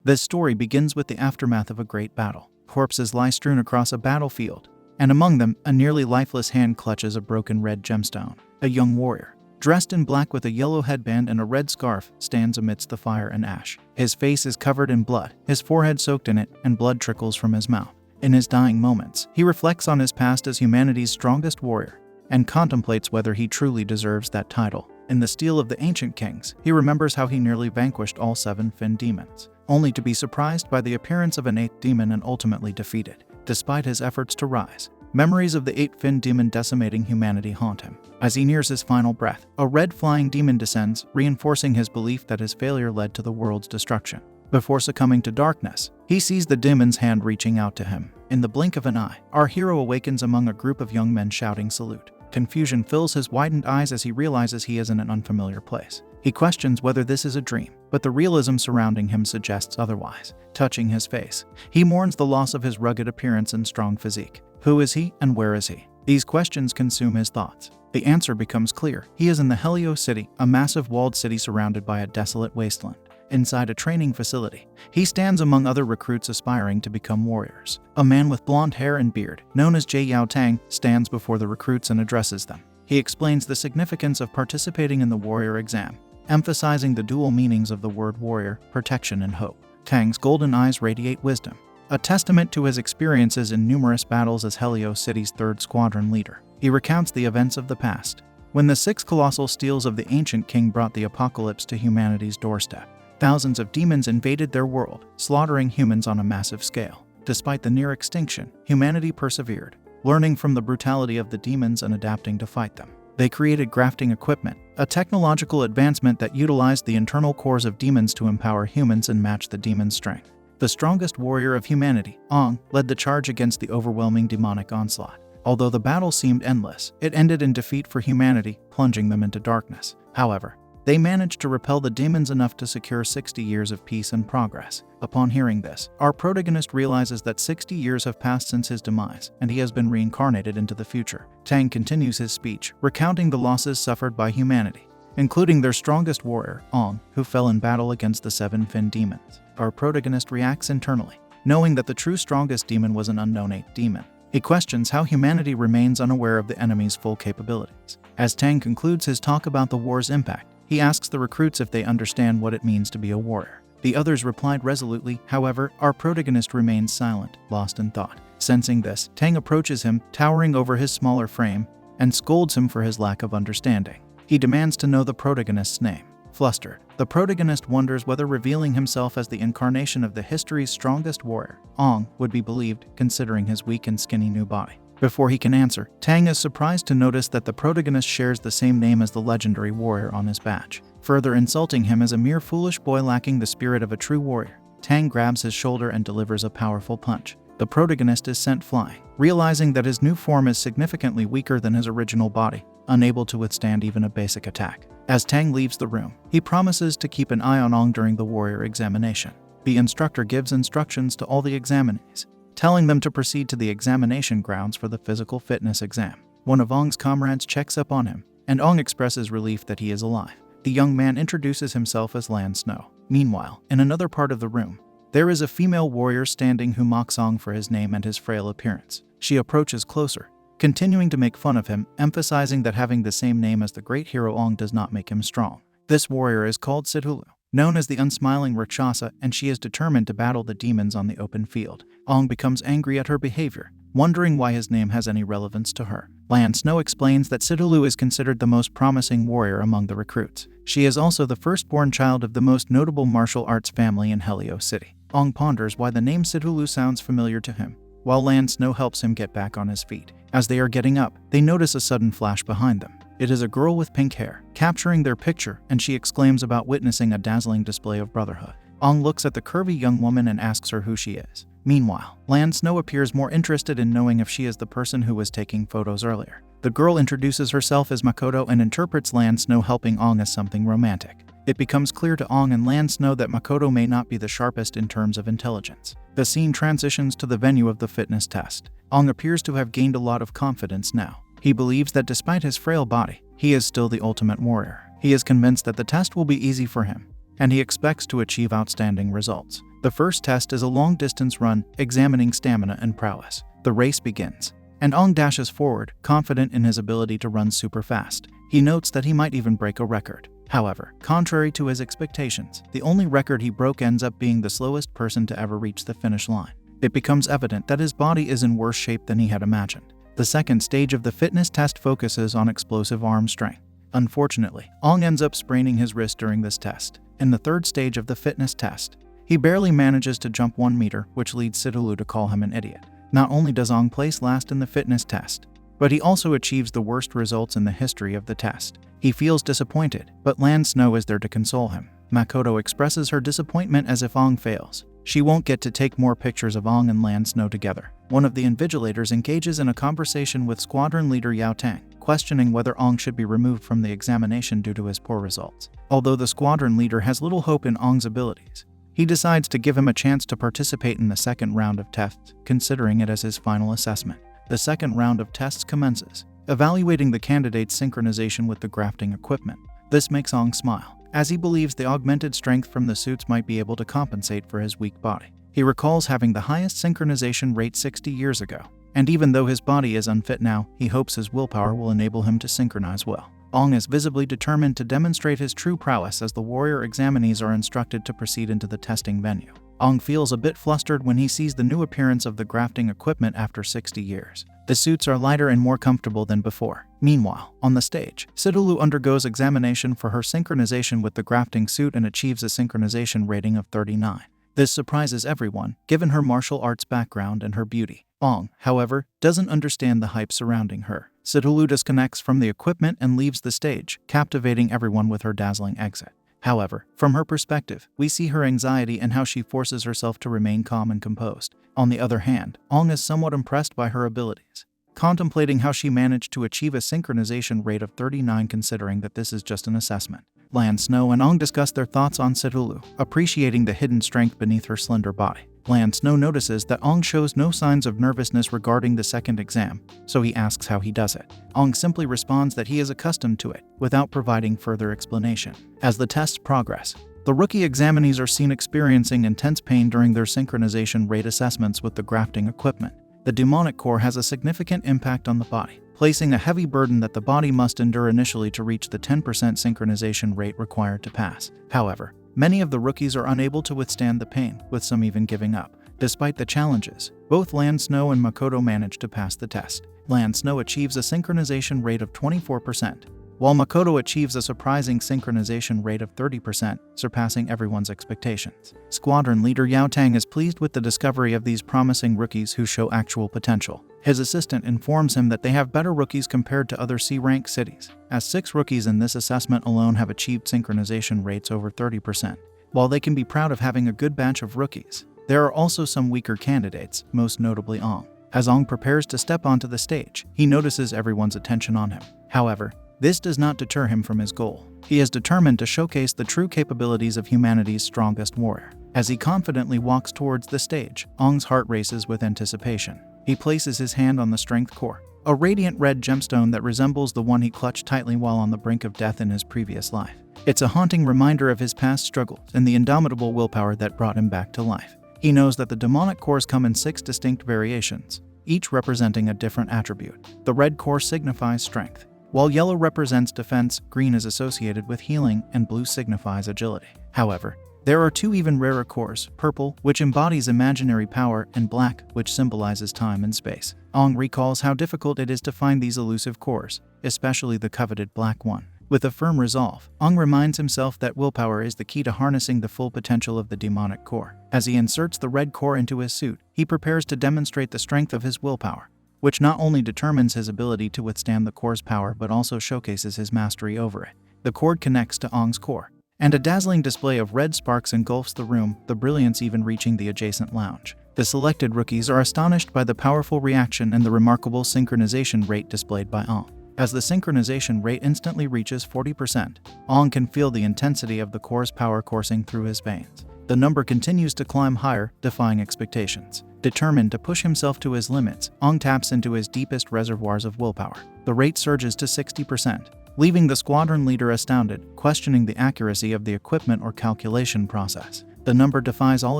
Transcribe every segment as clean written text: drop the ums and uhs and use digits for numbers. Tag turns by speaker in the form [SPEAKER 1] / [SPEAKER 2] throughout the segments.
[SPEAKER 1] This story begins with the aftermath of a great battle. Corpses lie strewn across a battlefield, and among them, a nearly lifeless hand clutches a broken red gemstone. A young warrior, dressed in black with a yellow headband and a red scarf, stands amidst the fire and ash. His face is covered in blood, his forehead soaked in it, and blood trickles from his mouth. In his dying moments, he reflects on his past as humanity's strongest warrior and contemplates whether he truly deserves that title. In the Steel of the Ancient Kings, he remembers how he nearly vanquished all 7 Fin demons, only to be surprised by the appearance of an 8th demon and ultimately defeated. Despite his efforts to rise, memories of the 8th Fin demon decimating humanity haunt him. As he nears his final breath, a red flying demon descends, reinforcing his belief that his failure led to the world's destruction. Before succumbing to darkness, he sees the demon's hand reaching out to him. In the blink of an eye, our hero awakens among a group of young men shouting salute. Confusion fills his widened eyes as he realizes he is in an unfamiliar place. He questions whether this is a dream, but the realism surrounding him suggests otherwise. Touching his face, he mourns the loss of his rugged appearance and strong physique. Who is he and where is he? These questions consume his thoughts. The answer becomes clear. He is in the Helio City, a massive walled city surrounded by a desolate wasteland. Inside a training facility, he stands among other recruits aspiring to become warriors. A man with blonde hair and beard, known as Jie Yao Tang, stands before the recruits and addresses them. He explains the significance of participating in the warrior exam, emphasizing the dual meanings of the word warrior, protection and hope. Tang's golden eyes radiate wisdom, a testament to his experiences in numerous battles as Helio City's 3rd Squadron leader. He recounts the events of the past, when the 6 colossal steels of the ancient king brought the apocalypse to humanity's doorstep. Thousands of demons invaded their world, slaughtering humans on a massive scale. Despite the near extinction, humanity persevered, learning from the brutality of the demons and adapting to fight them. They created grafting equipment, a technological advancement that utilized the internal cores of demons to empower humans and match the demons' strength. The strongest warrior of humanity, Ong, led the charge against the overwhelming demonic onslaught. Although the battle seemed endless, it ended in defeat for humanity, plunging them into darkness. However, they managed to repel the demons enough to secure 60 years of peace and progress. Upon hearing this, our protagonist realizes that 60 years have passed since his demise, and he has been reincarnated into the future. Tang continues his speech, recounting the losses suffered by humanity, including their strongest warrior, Ong, who fell in battle against the 7 Fin demons. Our protagonist reacts internally, knowing that the true strongest demon was an unknown 8th demon. He questions how humanity remains unaware of the enemy's full capabilities. As Tang concludes his talk about the war's impact, he asks the recruits if they understand what it means to be a warrior. The others replied resolutely. However, our protagonist remains silent, lost in thought. Sensing this, Tang approaches him, towering over his smaller frame, and scolds him for his lack of understanding. He demands to know the protagonist's name. Flustered, the protagonist wonders whether revealing himself as the incarnation of the history's strongest warrior, Ong, would be believed, considering his weak and skinny new body. Before he can answer, Tang is surprised to notice that the protagonist shares the same name as the legendary warrior on his badge. Further insulting him as a mere foolish boy lacking the spirit of a true warrior, Tang grabs his shoulder and delivers a powerful punch. The protagonist is sent flying, realizing that his new form is significantly weaker than his original body, unable to withstand even a basic attack. As Tang leaves the room, he promises to keep an eye on Ong during the warrior examination. The instructor gives instructions to all the examinees, telling them to proceed to the examination grounds for the physical fitness exam. One of Ong's comrades checks up on him, and Ong expresses relief that he is alive. The young man introduces himself as Lan Snow. Meanwhile, in another part of the room, there is a female warrior standing who mocks Ong for his name and his frail appearance. She approaches closer, continuing to make fun of him, emphasizing that having the same name as the great hero Ong does not make him strong. This warrior is called Sidhulu, known as the unsmiling Rakshasa, and she is determined to battle the demons on the open field. Ong becomes angry at her behavior, wondering why his name has any relevance to her. Lan Snow explains that Sidhulu is considered the most promising warrior among the recruits. She is also the firstborn child of the most notable martial arts family in Helio City. Ong ponders why the name Sidhulu sounds familiar to him, while Lan Snow helps him get back on his feet. As they are getting up, they notice a sudden flash behind them. It is a girl with pink hair, capturing their picture, and she exclaims about witnessing a dazzling display of brotherhood. Ong looks at the curvy young woman and asks her who she is. Meanwhile, Lan Snow appears more interested in knowing if she is the person who was taking photos earlier. The girl introduces herself as Makoto and interprets Lan Snow helping Ong as something romantic. It becomes clear to Ong and Lan Snow that Makoto may not be the sharpest in terms of intelligence. The scene transitions to the venue of the fitness test. Ong appears to have gained a lot of confidence now. He believes that despite his frail body, he is still the ultimate warrior. He is convinced that the test will be easy for him, and he expects to achieve outstanding results. The first test is a long-distance run, examining stamina and prowess. The race begins, and Ong dashes forward, confident in his ability to run super fast. He notes that he might even break a record. However, contrary to his expectations, the only record he broke ends up being the slowest person to ever reach the finish line. It becomes evident that his body is in worse shape than he had imagined. The second stage of the fitness test focuses on explosive arm strength. Unfortunately, Ong ends up spraining his wrist during this test. In the third stage of the fitness test, he barely manages to jump 1 meter, which leads Sidulu to call him an idiot. Not only does Ong place last in the fitness test, but he also achieves the worst results in the history of the test. He feels disappointed, but Lan Snow is there to console him. Makoto expresses her disappointment as if Ong fails. She won't get to take more pictures of Ong and Lan Snow together. One of the invigilators engages in a conversation with squadron leader Yao Tang, questioning whether Ong should be removed from the examination due to his poor results. Although the squadron leader has little hope in Ong's abilities, he decides to give him a chance to participate in the second round of tests, considering it as his final assessment. The second round of tests commences, evaluating the candidate's synchronization with the grafting equipment. This makes Ong smile, as he believes the augmented strength from the suits might be able to compensate for his weak body. He recalls having the highest synchronization rate 60 years ago, and even though his body is unfit now, he hopes his willpower will enable him to synchronize well. Ong is visibly determined to demonstrate his true prowess as the warrior examinees are instructed to proceed into the testing venue. Ong feels a bit flustered when he sees the new appearance of the grafting equipment after 60 years. The suits are lighter and more comfortable than before. Meanwhile, on the stage, Sidulu undergoes examination for her synchronization with the grafting suit and achieves a synchronization rating of 39. This surprises everyone, given her martial arts background and her beauty. Ong, however, doesn't understand the hype surrounding her. Sidulu disconnects from the equipment and leaves the stage, captivating everyone with her dazzling exit. However, from her perspective, we see her anxiety and how she forces herself to remain calm and composed. On the other hand, Ong is somewhat impressed by her abilities, contemplating how she managed to achieve a synchronization rate of 39 considering that this is just an assessment. Lan Snow and Ong discuss their thoughts on Sidulu, appreciating the hidden strength beneath her slender body. Lan Snow notices that Ong shows no signs of nervousness regarding the second exam, so he asks how he does it. Ong simply responds that he is accustomed to it, without providing further explanation. As the tests progress, the rookie examinees are seen experiencing intense pain during their synchronization rate assessments with the grafting equipment. The demonic core has a significant impact on the body, placing a heavy burden that the body must endure initially to reach the 10% synchronization rate required to pass. However, many of the rookies are unable to withstand the pain, with some even giving up. Despite the challenges, both Lan Snow and Makoto manage to pass the test. Lan Snow achieves a synchronization rate of 24%, while Makoto achieves a surprising synchronization rate of 30%, surpassing everyone's expectations. Squadron leader Yao Tang is pleased with the discovery of these promising rookies who show actual potential. His assistant informs him that they have better rookies compared to other C-rank cities, as 6 rookies in this assessment alone have achieved synchronization rates over 30%. While they can be proud of having a good batch of rookies, there are also some weaker candidates, most notably Ong. As Ong prepares to step onto the stage, he notices everyone's attention on him. However, this does not deter him from his goal. He is determined to showcase the true capabilities of humanity's strongest warrior. As he confidently walks towards the stage, Ong's heart races with anticipation. He places his hand on the strength core, a radiant red gemstone that resembles the one he clutched tightly while on the brink of death in his previous life. It's a haunting reminder of his past struggles and the indomitable willpower that brought him back to life. He knows that the demonic cores come in 6 distinct variations, each representing a different attribute. The red core signifies strength, while yellow represents defense, green is associated with healing, and blue signifies agility. However, there are 2 even rarer cores, purple, which embodies imaginary power, and black, which symbolizes time and space. Ong recalls how difficult it is to find these elusive cores, especially the coveted black one. With a firm resolve, Ong reminds himself that willpower is the key to harnessing the full potential of the demonic core. As he inserts the red core into his suit, he prepares to demonstrate the strength of his willpower, which not only determines his ability to withstand the core's power but also showcases his mastery over it. The cord connects to Ong's core, and a dazzling display of red sparks engulfs the room, the brilliance even reaching the adjacent lounge. The selected rookies are astonished by the powerful reaction and the remarkable synchronization rate displayed by Ong. As the synchronization rate instantly reaches 40%, Ong can feel the intensity of the core's power coursing through his veins. The number continues to climb higher, defying expectations. Determined to push himself to his limits, Ong taps into his deepest reservoirs of willpower. The rate surges to 60%, leaving the squadron leader astounded, questioning the accuracy of the equipment or calculation process. The number defies all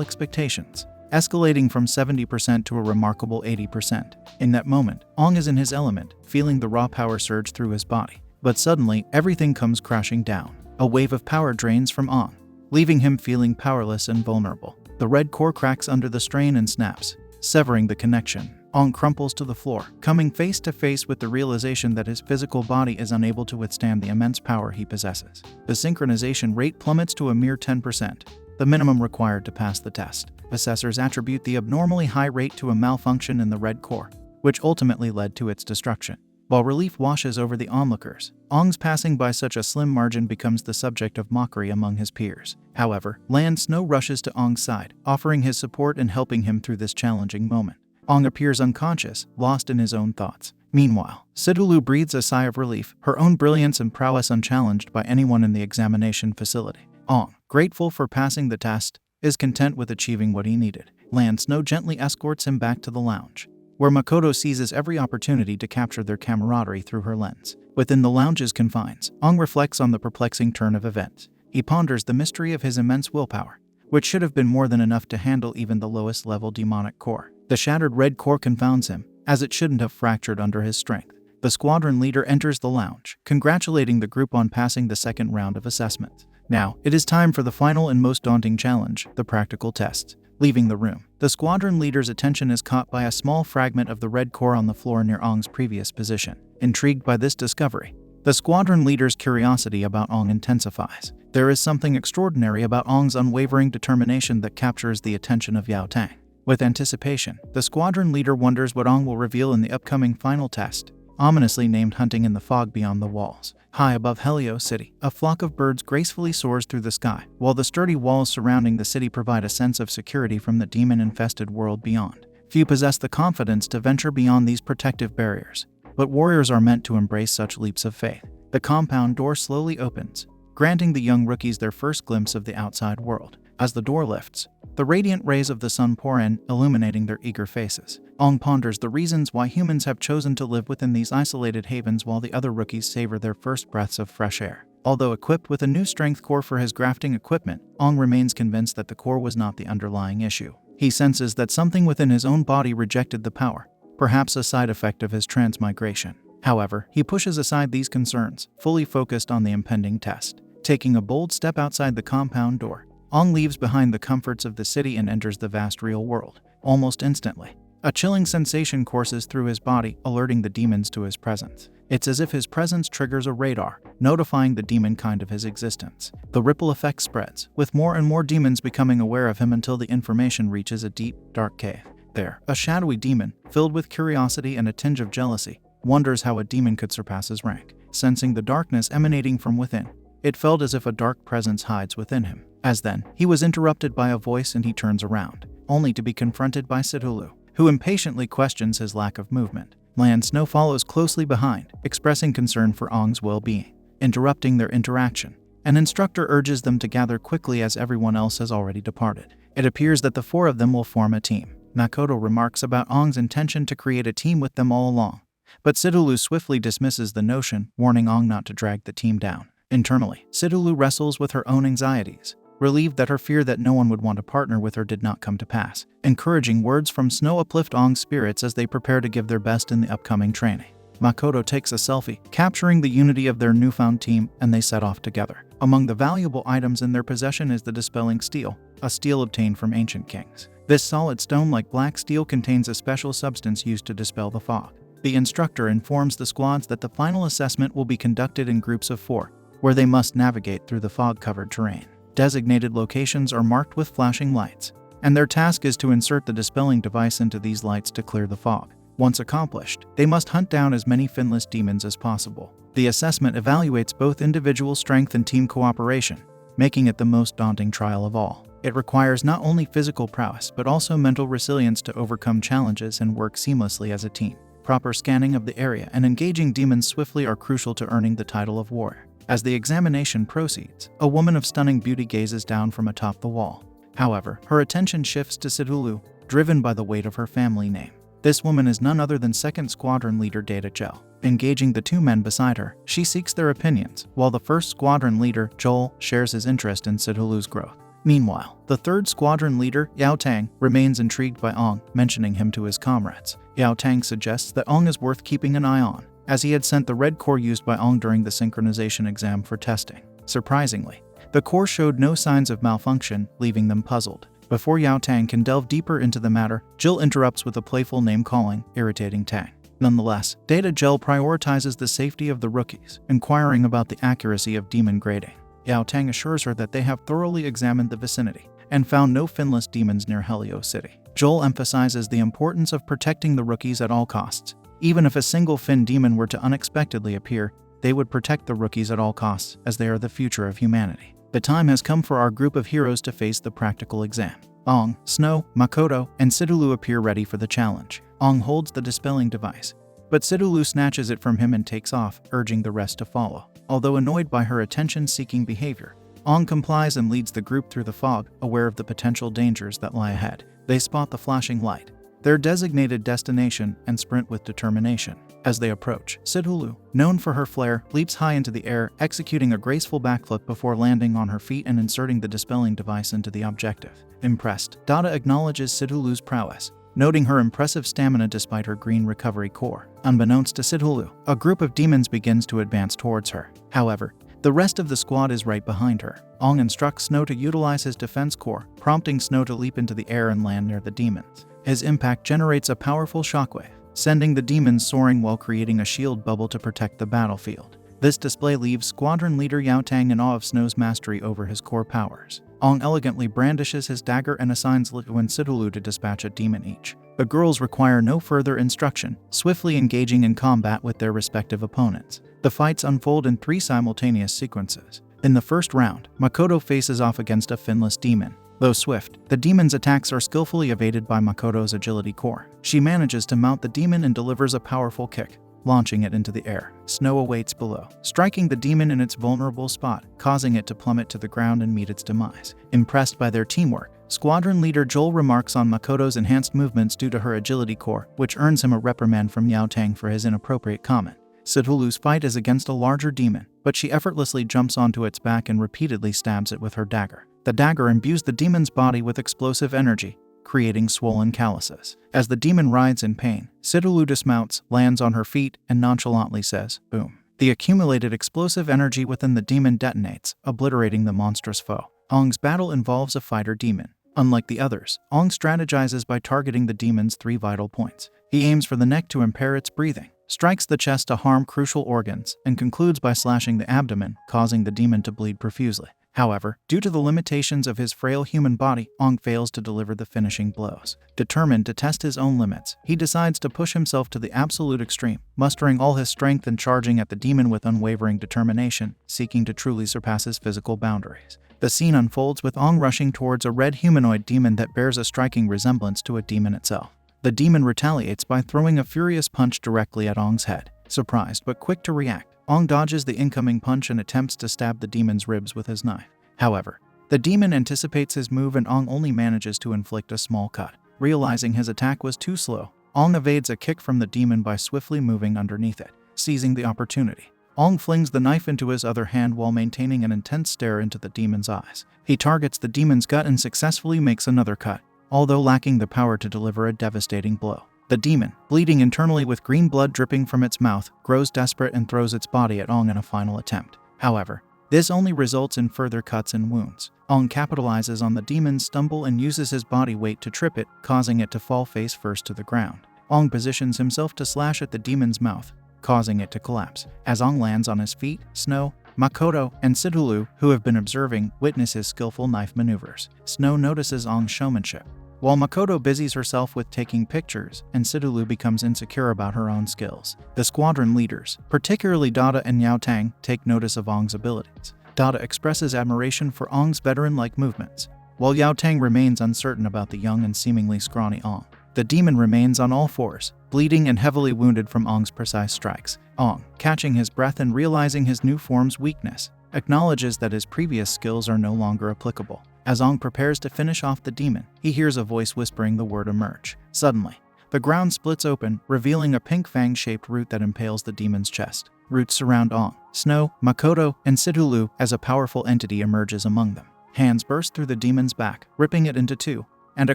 [SPEAKER 1] expectations, escalating from 70% to a remarkable 80%. In that moment, Ong is in his element, feeling the raw power surge through his body. But suddenly, everything comes crashing down. A wave of power drains from Ong, leaving him feeling powerless and vulnerable. The red core cracks under the strain and snaps, severing the connection. Ong crumples to the floor, coming face to face with the realization that his physical body is unable to withstand the immense power he possesses. The synchronization rate plummets to a mere 10%, the minimum required to pass the test. Assessors attribute the abnormally high rate to a malfunction in the red core, which ultimately led to its destruction. While relief washes over the onlookers, Ong's passing by such a slim margin becomes the subject of mockery among his peers. However, Lan Snow rushes to Ong's side, offering his support and helping him through this challenging moment. Ong appears unconscious, lost in his own thoughts. Meanwhile, Sidulu breathes a sigh of relief, her own brilliance and prowess unchallenged by anyone in the examination facility. Ong, grateful for passing the test, is content with achieving what he needed. Lan Snow gently escorts him back to the lounge, where Makoto seizes every opportunity to capture their camaraderie through her lens. Within the lounge's confines, Ong reflects on the perplexing turn of events. He ponders the mystery of his immense willpower, which should have been more than enough to handle even the lowest level demonic core. The shattered red core confounds him, as it shouldn't have fractured under his strength. The squadron leader enters the lounge, congratulating the group on passing the second round of assessments. Now, it is time for the final and most daunting challenge, the practical test. Leaving the room, the squadron leader's attention is caught by a small fragment of the red core on the floor near Ong's previous position. Intrigued by this discovery, the squadron leader's curiosity about Ong intensifies. There is something extraordinary about Ong's unwavering determination that captures the attention of Yao Tang. With anticipation, the squadron leader wonders what Ong will reveal in the upcoming final test, ominously named Hunting in the Fog Beyond the Walls. High above Helio City, a flock of birds gracefully soars through the sky, while the sturdy walls surrounding the city provide a sense of security from the demon-infested world beyond. Few possess the confidence to venture beyond these protective barriers, but warriors are meant to embrace such leaps of faith. The compound door slowly opens, granting the young rookies their first glimpse of the outside world. As the door lifts, the radiant rays of the sun pour in, illuminating their eager faces. Ong ponders the reasons why humans have chosen to live within these isolated havens while the other rookies savor their first breaths of fresh air. Although equipped with a new strength core for his grafting equipment, Ong remains convinced that the core was not the underlying issue. He senses that something within his own body rejected the power, perhaps a side effect of his transmigration. However, he pushes aside these concerns, fully focused on the impending test. Taking a bold step outside the compound door, Ong leaves behind the comforts of the city and enters the vast real world. Almost instantly, a chilling sensation courses through his body, alerting the demons to his presence. It's as if his presence triggers a radar, notifying the demon kind of his existence. The ripple effect spreads, with more and more demons becoming aware of him until the information reaches a deep, dark cave. There, a shadowy demon, filled with curiosity and a tinge of jealousy, wonders how a demon could surpass his rank. Sensing the darkness emanating from within, it felt as if a dark presence hides within him. As then, he was interrupted by a voice and he turns around, only to be confronted by Sidulu, who impatiently questions his lack of movement. Lan Snow follows closely behind, expressing concern for Ong's well-being. Interrupting their interaction, an instructor urges them to gather quickly as everyone else has already departed. It appears that the four of them will form a team. Makoto remarks about Ong's intention to create a team with them all along, but Sidulu swiftly dismisses the notion, warning Ong not to drag the team down. Internally, Sidulu wrestles with her own anxieties, relieved that her fear that no one would want to partner with her did not come to pass. Encouraging words from Snow uplift Ong's spirits as they prepare to give their best in the upcoming training. Makoto takes a selfie, capturing the unity of their newfound team, and they set off together. Among the valuable items in their possession is the dispelling steel, a steel obtained from ancient kings. This solid stone-like black steel contains a special substance used to dispel the fog. The instructor informs the squads that the final assessment will be conducted in groups of 4, where they must navigate through the fog-covered terrain. Designated locations are marked with flashing lights, and their task is to insert the dispelling device into these lights to clear the fog. Once accomplished, they must hunt down as many finless demons as possible. The assessment evaluates both individual strength and team cooperation, making it the most daunting trial of all. It requires not only physical prowess but also mental resilience to overcome challenges and work seamlessly as a team. Proper scanning of the area and engaging demons swiftly are crucial to earning the title of warrior. As the examination proceeds, a woman of stunning beauty gazes down from atop the wall. However, her attention shifts to Sidulu, driven by the weight of her family name. This woman is none other than 2nd Squadron Leader Data Gel. Engaging the 2 men beside her, she seeks their opinions, while the 1st Squadron Leader, Joel, shares his interest in Sidulu's growth. Meanwhile, the third squadron leader, Yao Tang, remains intrigued by Ong, mentioning him to his comrades. Yao Tang suggests that Ong is worth keeping an eye on, as he had sent the red core used by Ong during the synchronization exam for testing. Surprisingly, the core showed no signs of malfunction, leaving them puzzled. Before Yao Tang can delve deeper into the matter, Jill interrupts with a playful name-calling, irritating Tang. Nonetheless, Data Gel prioritizes the safety of the rookies, inquiring about the accuracy of demon grading. Yao Tang assures her that they have thoroughly examined the vicinity and found no finless demons near Helio City. Joel emphasizes the importance of protecting the rookies at all costs. Even if a single fin demon were to unexpectedly appear, they would protect the rookies at all costs, as they are the future of humanity. The time has come for our group of heroes to face the practical exam. Ong, Snow, Makoto, and Sidulu appear ready for the challenge. Ong holds the dispelling device, but Sidulu snatches it from him and takes off, urging the rest to follow. Although annoyed by her attention-seeking behavior, Ong complies and leads the group through the fog, aware of the potential dangers that lie ahead. They spot the flashing light, their designated destination, and sprint with determination. As they approach, Sidulu, known for her flair, leaps high into the air, executing a graceful backflip before landing on her feet and inserting the dispelling device into the objective. Impressed, Dada acknowledges Sidulu's prowess, noting her impressive stamina despite her green recovery core. Unbeknownst to Sidulu, a group of demons begins to advance towards her. However, the rest of the squad is right behind her. Ong instructs Snow to utilize his defense core, prompting Snow to leap into the air and land near the demons. His impact generates a powerful shockwave, sending the demons soaring while creating a shield bubble to protect the battlefield. This display leaves squadron leader Yao Tang in awe of Snow's mastery over his core powers. Ong elegantly brandishes his dagger and assigns Liu and Sidulu to dispatch a demon each. The girls require no further instruction, swiftly engaging in combat with their respective opponents. The fights unfold in 3 simultaneous sequences. In the first round, Makoto faces off against a finless demon. Though swift, the demon's attacks are skillfully evaded by Makoto's agility core. She manages to mount the demon and delivers a powerful kick, launching it into the air. Snow awaits below, striking the demon in its vulnerable spot, causing it to plummet to the ground and meet its demise. Impressed by their teamwork, squadron leader Joel remarks on Makoto's enhanced movements due to her agility core, which earns him a reprimand from Yao Tang for his inappropriate comment. Sidulu's fight is against a larger demon, but she effortlessly jumps onto its back and repeatedly stabs it with her dagger. The dagger imbues the demon's body with explosive energy, creating swollen calluses. As the demon writhes in pain, Sidulu dismounts, lands on her feet, and nonchalantly says, "Boom." The accumulated explosive energy within the demon detonates, obliterating the monstrous foe. Ong's battle involves a fighter demon. Unlike the others, Ong strategizes by targeting the demon's 3 vital points. He aims for the neck to impair its breathing, strikes the chest to harm crucial organs, and concludes by slashing the abdomen, causing the demon to bleed profusely. However, due to the limitations of his frail human body, Ong fails to deliver the finishing blows. Determined to test his own limits, he decides to push himself to the absolute extreme, mustering all his strength and charging at the demon with unwavering determination, seeking to truly surpass his physical boundaries. The scene unfolds with Ong rushing towards a red humanoid demon that bears a striking resemblance to a demon itself. The demon retaliates by throwing a furious punch directly at Ong's head. Surprised but quick to react, Ong dodges the incoming punch and attempts to stab the demon's ribs with his knife. However, the demon anticipates his move and Ong only manages to inflict a small cut. Realizing his attack was too slow, Ong evades a kick from the demon by swiftly moving underneath it. Seizing the opportunity, Ong flings the knife into his other hand while maintaining an intense stare into the demon's eyes. He targets the demon's gut and successfully makes another cut, although lacking the power to deliver a devastating blow. The demon, bleeding internally with green blood dripping from its mouth, grows desperate and throws its body at Ong in a final attempt. However, this only results in further cuts and wounds. Ong capitalizes on the demon's stumble and uses his body weight to trip it, causing it to fall face first to the ground. Ong positions himself to slash at the demon's mouth, causing it to collapse. As Ong lands on his feet, Snow, Makoto, and Sidulu, who have been observing, witness his skillful knife maneuvers. Snow notices Ong's showmanship, while Makoto busies herself with taking pictures, and Sidulu becomes insecure about her own skills. The squadron leaders, particularly Dada and Yao Tang, take notice of Ong's abilities. Dada expresses admiration for Ong's veteran-like movements, while Yao Tang remains uncertain about the young and seemingly scrawny Ong. The demon remains on all fours, bleeding and heavily wounded from Ong's precise strikes. Ong, catching his breath and realizing his new form's weakness, acknowledges that his previous skills are no longer applicable. As Ong prepares to finish off the demon, he hears a voice whispering the word emerge. Suddenly, the ground splits open, revealing a pink fang-shaped root that impales the demon's chest. Roots surround Ong, Snow, Makoto, and Sidulu as a powerful entity emerges among them. Hands burst through the demon's back, ripping it into two, and a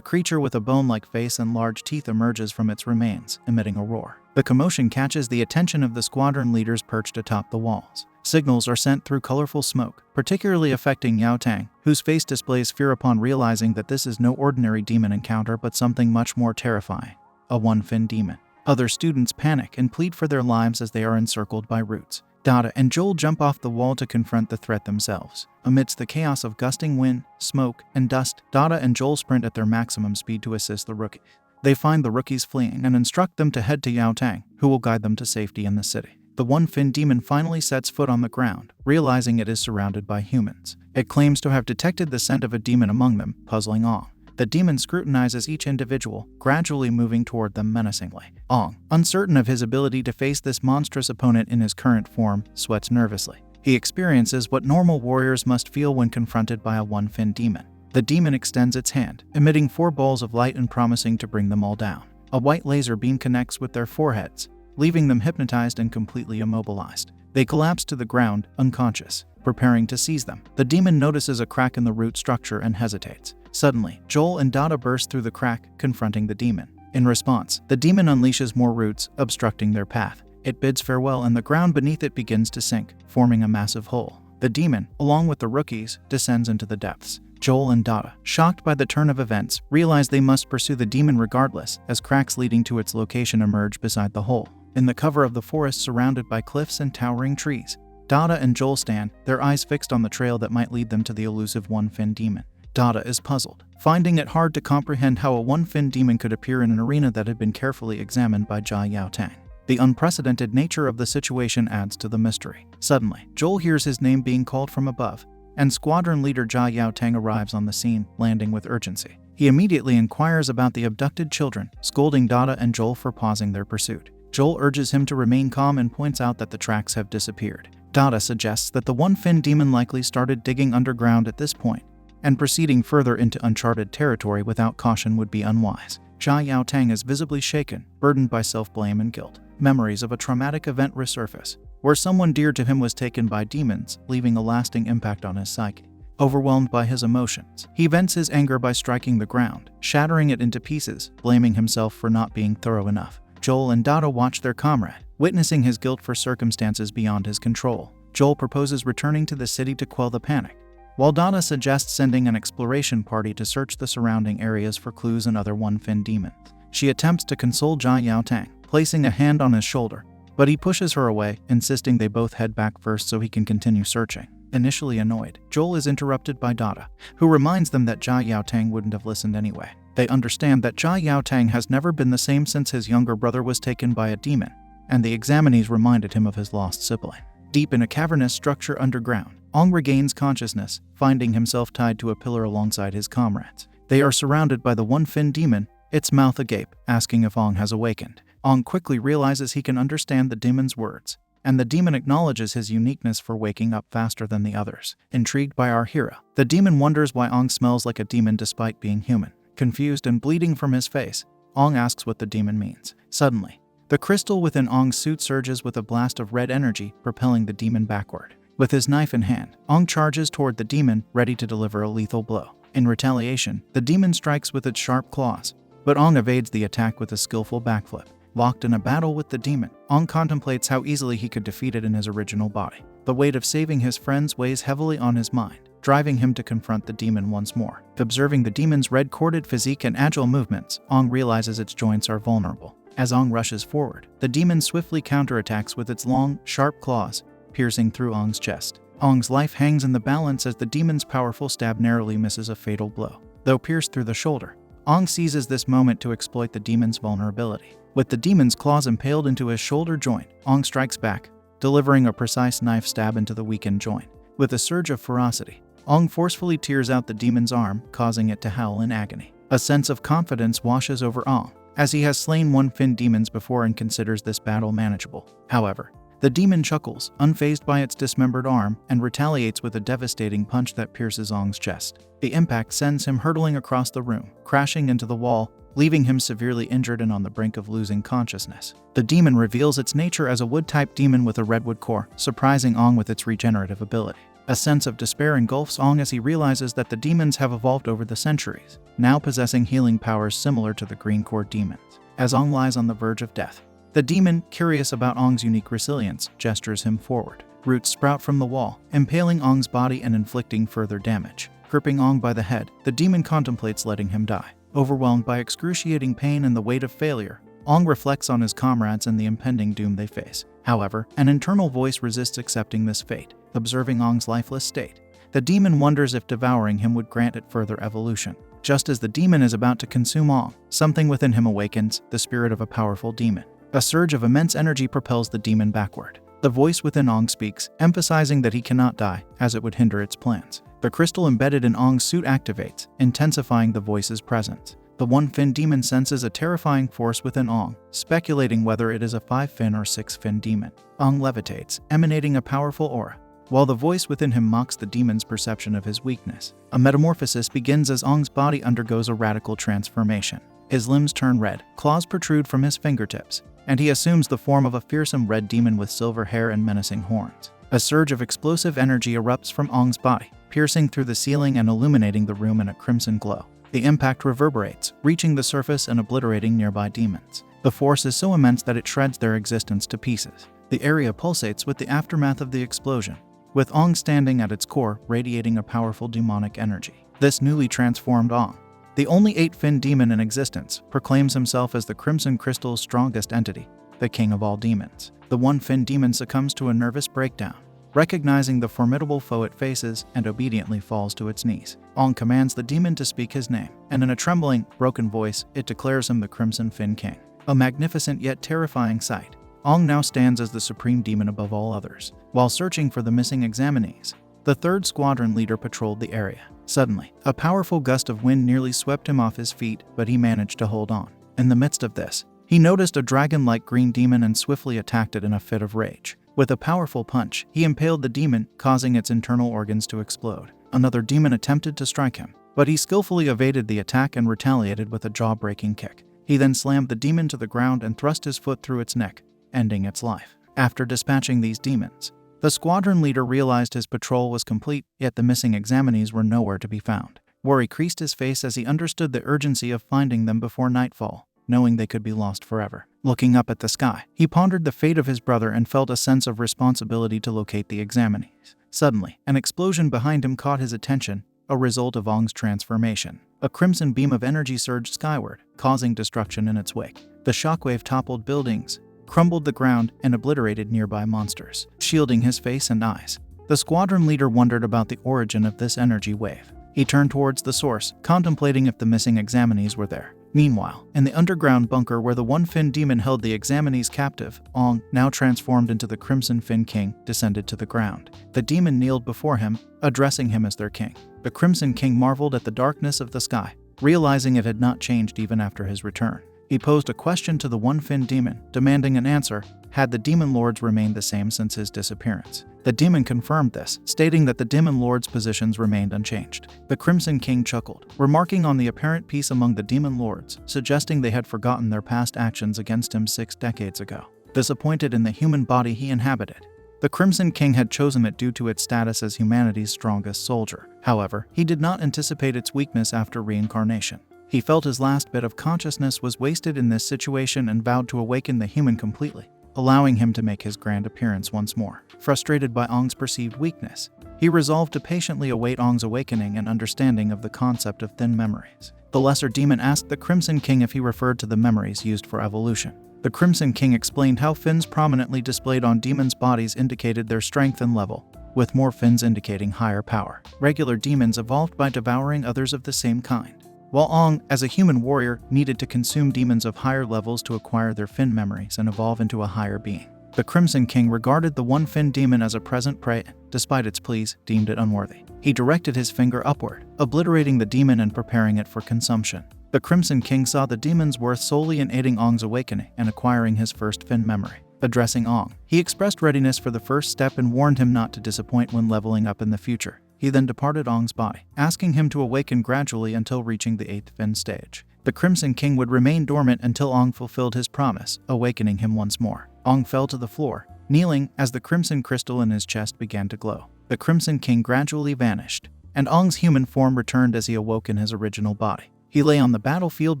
[SPEAKER 1] creature with a bone-like face and large teeth emerges from its remains, emitting a roar. The commotion catches the attention of the squadron leaders perched atop the walls. Signals are sent through colorful smoke, particularly affecting Yao Tang, whose face displays fear upon realizing that this is no ordinary demon encounter but something much more terrifying, a one-fin demon. Other students panic and plead for their lives as they are encircled by roots. Dada and Joel jump off the wall to confront the threat themselves. Amidst the chaos of gusting wind, smoke, and dust, Dada and Joel sprint at their maximum speed to assist the rookies. They find the rookies fleeing and instruct them to head to Yao Tang, who will guide them to safety in the city. The one-fin demon finally sets foot on the ground, realizing it is surrounded by humans. It claims to have detected the scent of a demon among them, puzzling Ong. The demon scrutinizes each individual, gradually moving toward them menacingly. Ong, uncertain of his ability to face this monstrous opponent in his current form, sweats nervously. He experiences what normal warriors must feel when confronted by a one-fin demon. The demon extends its hand, emitting 4 balls of light and promising to bring them all down. A white laser beam connects with their foreheads, leaving them hypnotized and completely immobilized. They collapse to the ground, unconscious, preparing to seize them. The demon notices a crack in the root structure and hesitates. Suddenly, Joel and Dada burst through the crack, confronting the demon. In response, the demon unleashes more roots, obstructing their path. It bids farewell and the ground beneath it begins to sink, forming a massive hole. The demon, along with the rookies, descends into the depths. Joel and Dada, shocked by the turn of events, realize they must pursue the demon regardless, as cracks leading to its location emerge beside the hole. In the cover of the forest surrounded by cliffs and towering trees, Dada and Joel stand, their eyes fixed on the trail that might lead them to the elusive one-fin demon. Dada is puzzled, finding it hard to comprehend how a one-fin demon could appear in an arena that had been carefully examined by Yao Tang. The unprecedented nature of the situation adds to the mystery. Suddenly, Joel hears his name being called from above, and squadron leader Yao Tang arrives on the scene, landing with urgency. He immediately inquires about the abducted children, scolding Dada and Joel for pausing their pursuit. Joel urges him to remain calm and points out that the tracks have disappeared. Dada suggests that the one-fin demon likely started digging underground at this point, and proceeding further into uncharted territory without caution would be unwise. Yao Tang is visibly shaken, burdened by self-blame and guilt. Memories of a traumatic event resurface, where someone dear to him was taken by demons, leaving a lasting impact on his psyche. Overwhelmed by his emotions, he vents his anger by striking the ground, shattering it into pieces, blaming himself for not being thorough enough. Joel and Dada watch their comrade, witnessing his guilt for circumstances beyond his control. Joel proposes returning to the city to quell the panic, while Dada suggests sending an exploration party to search the surrounding areas for clues and other one-fin demons. She attempts to console Yao Tang, placing a hand on his shoulder, but he pushes her away, insisting they both head back first so he can continue searching. Initially annoyed, Joel is interrupted by Dada, who reminds them that Yao Tang wouldn't have listened anyway. They understand that Yao Tang has never been the same since his younger brother was taken by a demon, and the examinees reminded him of his lost sibling. Deep in a cavernous structure underground, Ong regains consciousness, finding himself tied to a pillar alongside his comrades. They are surrounded by the one-fin demon, its mouth agape, asking if Ong has awakened. Ong quickly realizes he can understand the demon's words, and the demon acknowledges his uniqueness for waking up faster than the others. Intrigued by our hero, the demon wonders why Ong smells like a demon despite being human. Confused and bleeding from his face, Ong asks what the demon means. Suddenly, the crystal within Ong's suit surges with a blast of red energy, propelling the demon backward. With his knife in hand, Ong charges toward the demon, ready to deliver a lethal blow. In retaliation, the demon strikes with its sharp claws, but Ong evades the attack with a skillful backflip. Locked in a battle with the demon, Ong contemplates how easily he could defeat it in his original body. The weight of saving his friends weighs heavily on his mind, driving him to confront the demon once more. Observing the demon's red-corded physique and agile movements, Ong realizes its joints are vulnerable. As Ong rushes forward, the demon swiftly counterattacks with its long, sharp claws, piercing through Ong's chest. Ong's life hangs in the balance as the demon's powerful stab narrowly misses a fatal blow. Though pierced through the shoulder, Ong seizes this moment to exploit the demon's vulnerability. With the demon's claws impaled into his shoulder joint, Ong strikes back, delivering a precise knife stab into the weakened joint. With a surge of ferocity, Ong forcefully tears out the demon's arm, causing it to howl in agony. A sense of confidence washes over Ong, as he has slain one-fin demons before and considers this battle manageable. However, the demon chuckles, unfazed by its dismembered arm, and retaliates with a devastating punch that pierces Ong's chest. The impact sends him hurtling across the room, crashing into the wall, leaving him severely injured and on the brink of losing consciousness. The demon reveals its nature as a wood-type demon with a redwood core, surprising Ong with its regenerative ability. A sense of despair engulfs Ong as he realizes that the demons have evolved over the centuries, now possessing healing powers similar to the green cord demons. As Ong lies on the verge of death, the demon, curious about Ong's unique resilience, gestures him forward. Roots sprout from the wall, impaling Ong's body and inflicting further damage. Gripping Ong by the head, the demon contemplates letting him die. Overwhelmed by excruciating pain and the weight of failure, Ong reflects on his comrades and the impending doom they face. However, an internal voice resists accepting this fate. Observing Ong's lifeless state, the demon wonders if devouring him would grant it further evolution. Just as the demon is about to consume Ong, something within him awakens, the spirit of a powerful demon. A surge of immense energy propels the demon backward. The voice within Ong speaks, emphasizing that he cannot die, as it would hinder its plans. The crystal embedded in Ong's suit activates, intensifying the voice's presence. The one-fin demon senses a terrifying force within Ong, speculating whether it is a 5-fin or 6-fin demon. Ong levitates, emanating a powerful aura, while the voice within him mocks the demon's perception of his weakness. A metamorphosis begins as Ong's body undergoes a radical transformation. His limbs turn red, claws protrude from his fingertips, and he assumes the form of a fearsome red demon with silver hair and menacing horns. A surge of explosive energy erupts from Ong's body, piercing through the ceiling and illuminating the room in a crimson glow. The impact reverberates, reaching the surface and obliterating nearby demons. The force is so immense that it shreds their existence to pieces. The area pulsates with the aftermath of the explosion, with Ong standing at its core, radiating a powerful demonic energy. This newly transformed Ong, the only 8-fin demon in existence, proclaims himself as the Crimson Crystal's strongest entity, the king of all demons. The one-fin demon succumbs to a nervous breakdown, recognizing the formidable foe it faces, and obediently falls to its knees. Ong commands the demon to speak his name, and in a trembling, broken voice, it declares him the Crimson Fin King. A magnificent yet terrifying sight, Ong now stands as the supreme demon above all others. While searching for the missing examinees, the 3rd Squadron leader patrolled the area. Suddenly, a powerful gust of wind nearly swept him off his feet, but he managed to hold on. In the midst of this, he noticed a dragon-like green demon and swiftly attacked it in a fit of rage. With a powerful punch, he impaled the demon, causing its internal organs to explode. Another demon attempted to strike him, but he skillfully evaded the attack and retaliated with a jaw-breaking kick. He then slammed the demon to the ground and thrust his foot through its neck, ending its life. After dispatching these demons, the squadron leader realized his patrol was complete, yet the missing examinees were nowhere to be found. Worry creased his face as he understood the urgency of finding them before nightfall, knowing they could be lost forever. Looking up at the sky, he pondered the fate of his brother and felt a sense of responsibility to locate the examinees. Suddenly, an explosion behind him caught his attention, a result of Ong's transformation. A crimson beam of energy surged skyward, causing destruction in its wake. The shockwave toppled buildings, crumbled the ground, and obliterated nearby monsters, shielding his face and eyes. The squadron leader wondered about the origin of this energy wave. He turned towards the source, contemplating if the missing examinees were there. Meanwhile, in the underground bunker where the one-fin demon held the examinees captive, Ong, now transformed into the Crimson Fin King, descended to the ground. The demon kneeled before him, addressing him as their king. The Crimson King marveled at the darkness of the sky, realizing it had not changed even after his return. He posed a question to the one-fin demon, demanding an answer: had the demon lords remained the same since his disappearance? The demon confirmed this, stating that the demon lords' positions remained unchanged. The Crimson King chuckled, remarking on the apparent peace among the demon lords, suggesting they had forgotten their past actions against him 6 decades ago. Disappointed in the human body he inhabited, the Crimson King had chosen it due to its status as humanity's strongest soldier. However, he did not anticipate its weakness after reincarnation. He felt his last bit of consciousness was wasted in this situation and vowed to awaken the human completely, allowing him to make his grand appearance once more. Frustrated by Ong's perceived weakness, he resolved to patiently await Ong's awakening and understanding of the concept of thin memories. The lesser demon asked the Crimson King if he referred to the memories used for evolution. The Crimson King explained how fins prominently displayed on demons' bodies indicated their strength and level, with more fins indicating higher power. Regular demons evolved by devouring others of the same kind, while Ong, as a human warrior, needed to consume demons of higher levels to acquire their fin memories and evolve into a higher being. The Crimson King regarded the one-fin demon as a present prey and, despite its pleas, deemed it unworthy. He directed his finger upward, obliterating the demon and preparing it for consumption. The Crimson King saw the demon's worth solely in aiding Ong's awakening and acquiring his first fin memory. Addressing Ong, he expressed readiness for the first step and warned him not to disappoint when leveling up in the future. He then departed Ong's body, asking him to awaken gradually until reaching the 8th fin stage. The Crimson King would remain dormant until Ong fulfilled his promise, awakening him once more. Ong fell to the floor, kneeling as the crimson crystal in his chest began to glow. the Crimson King gradually vanished, and Ong's human form returned as he awoke in his original body. He lay on the battlefield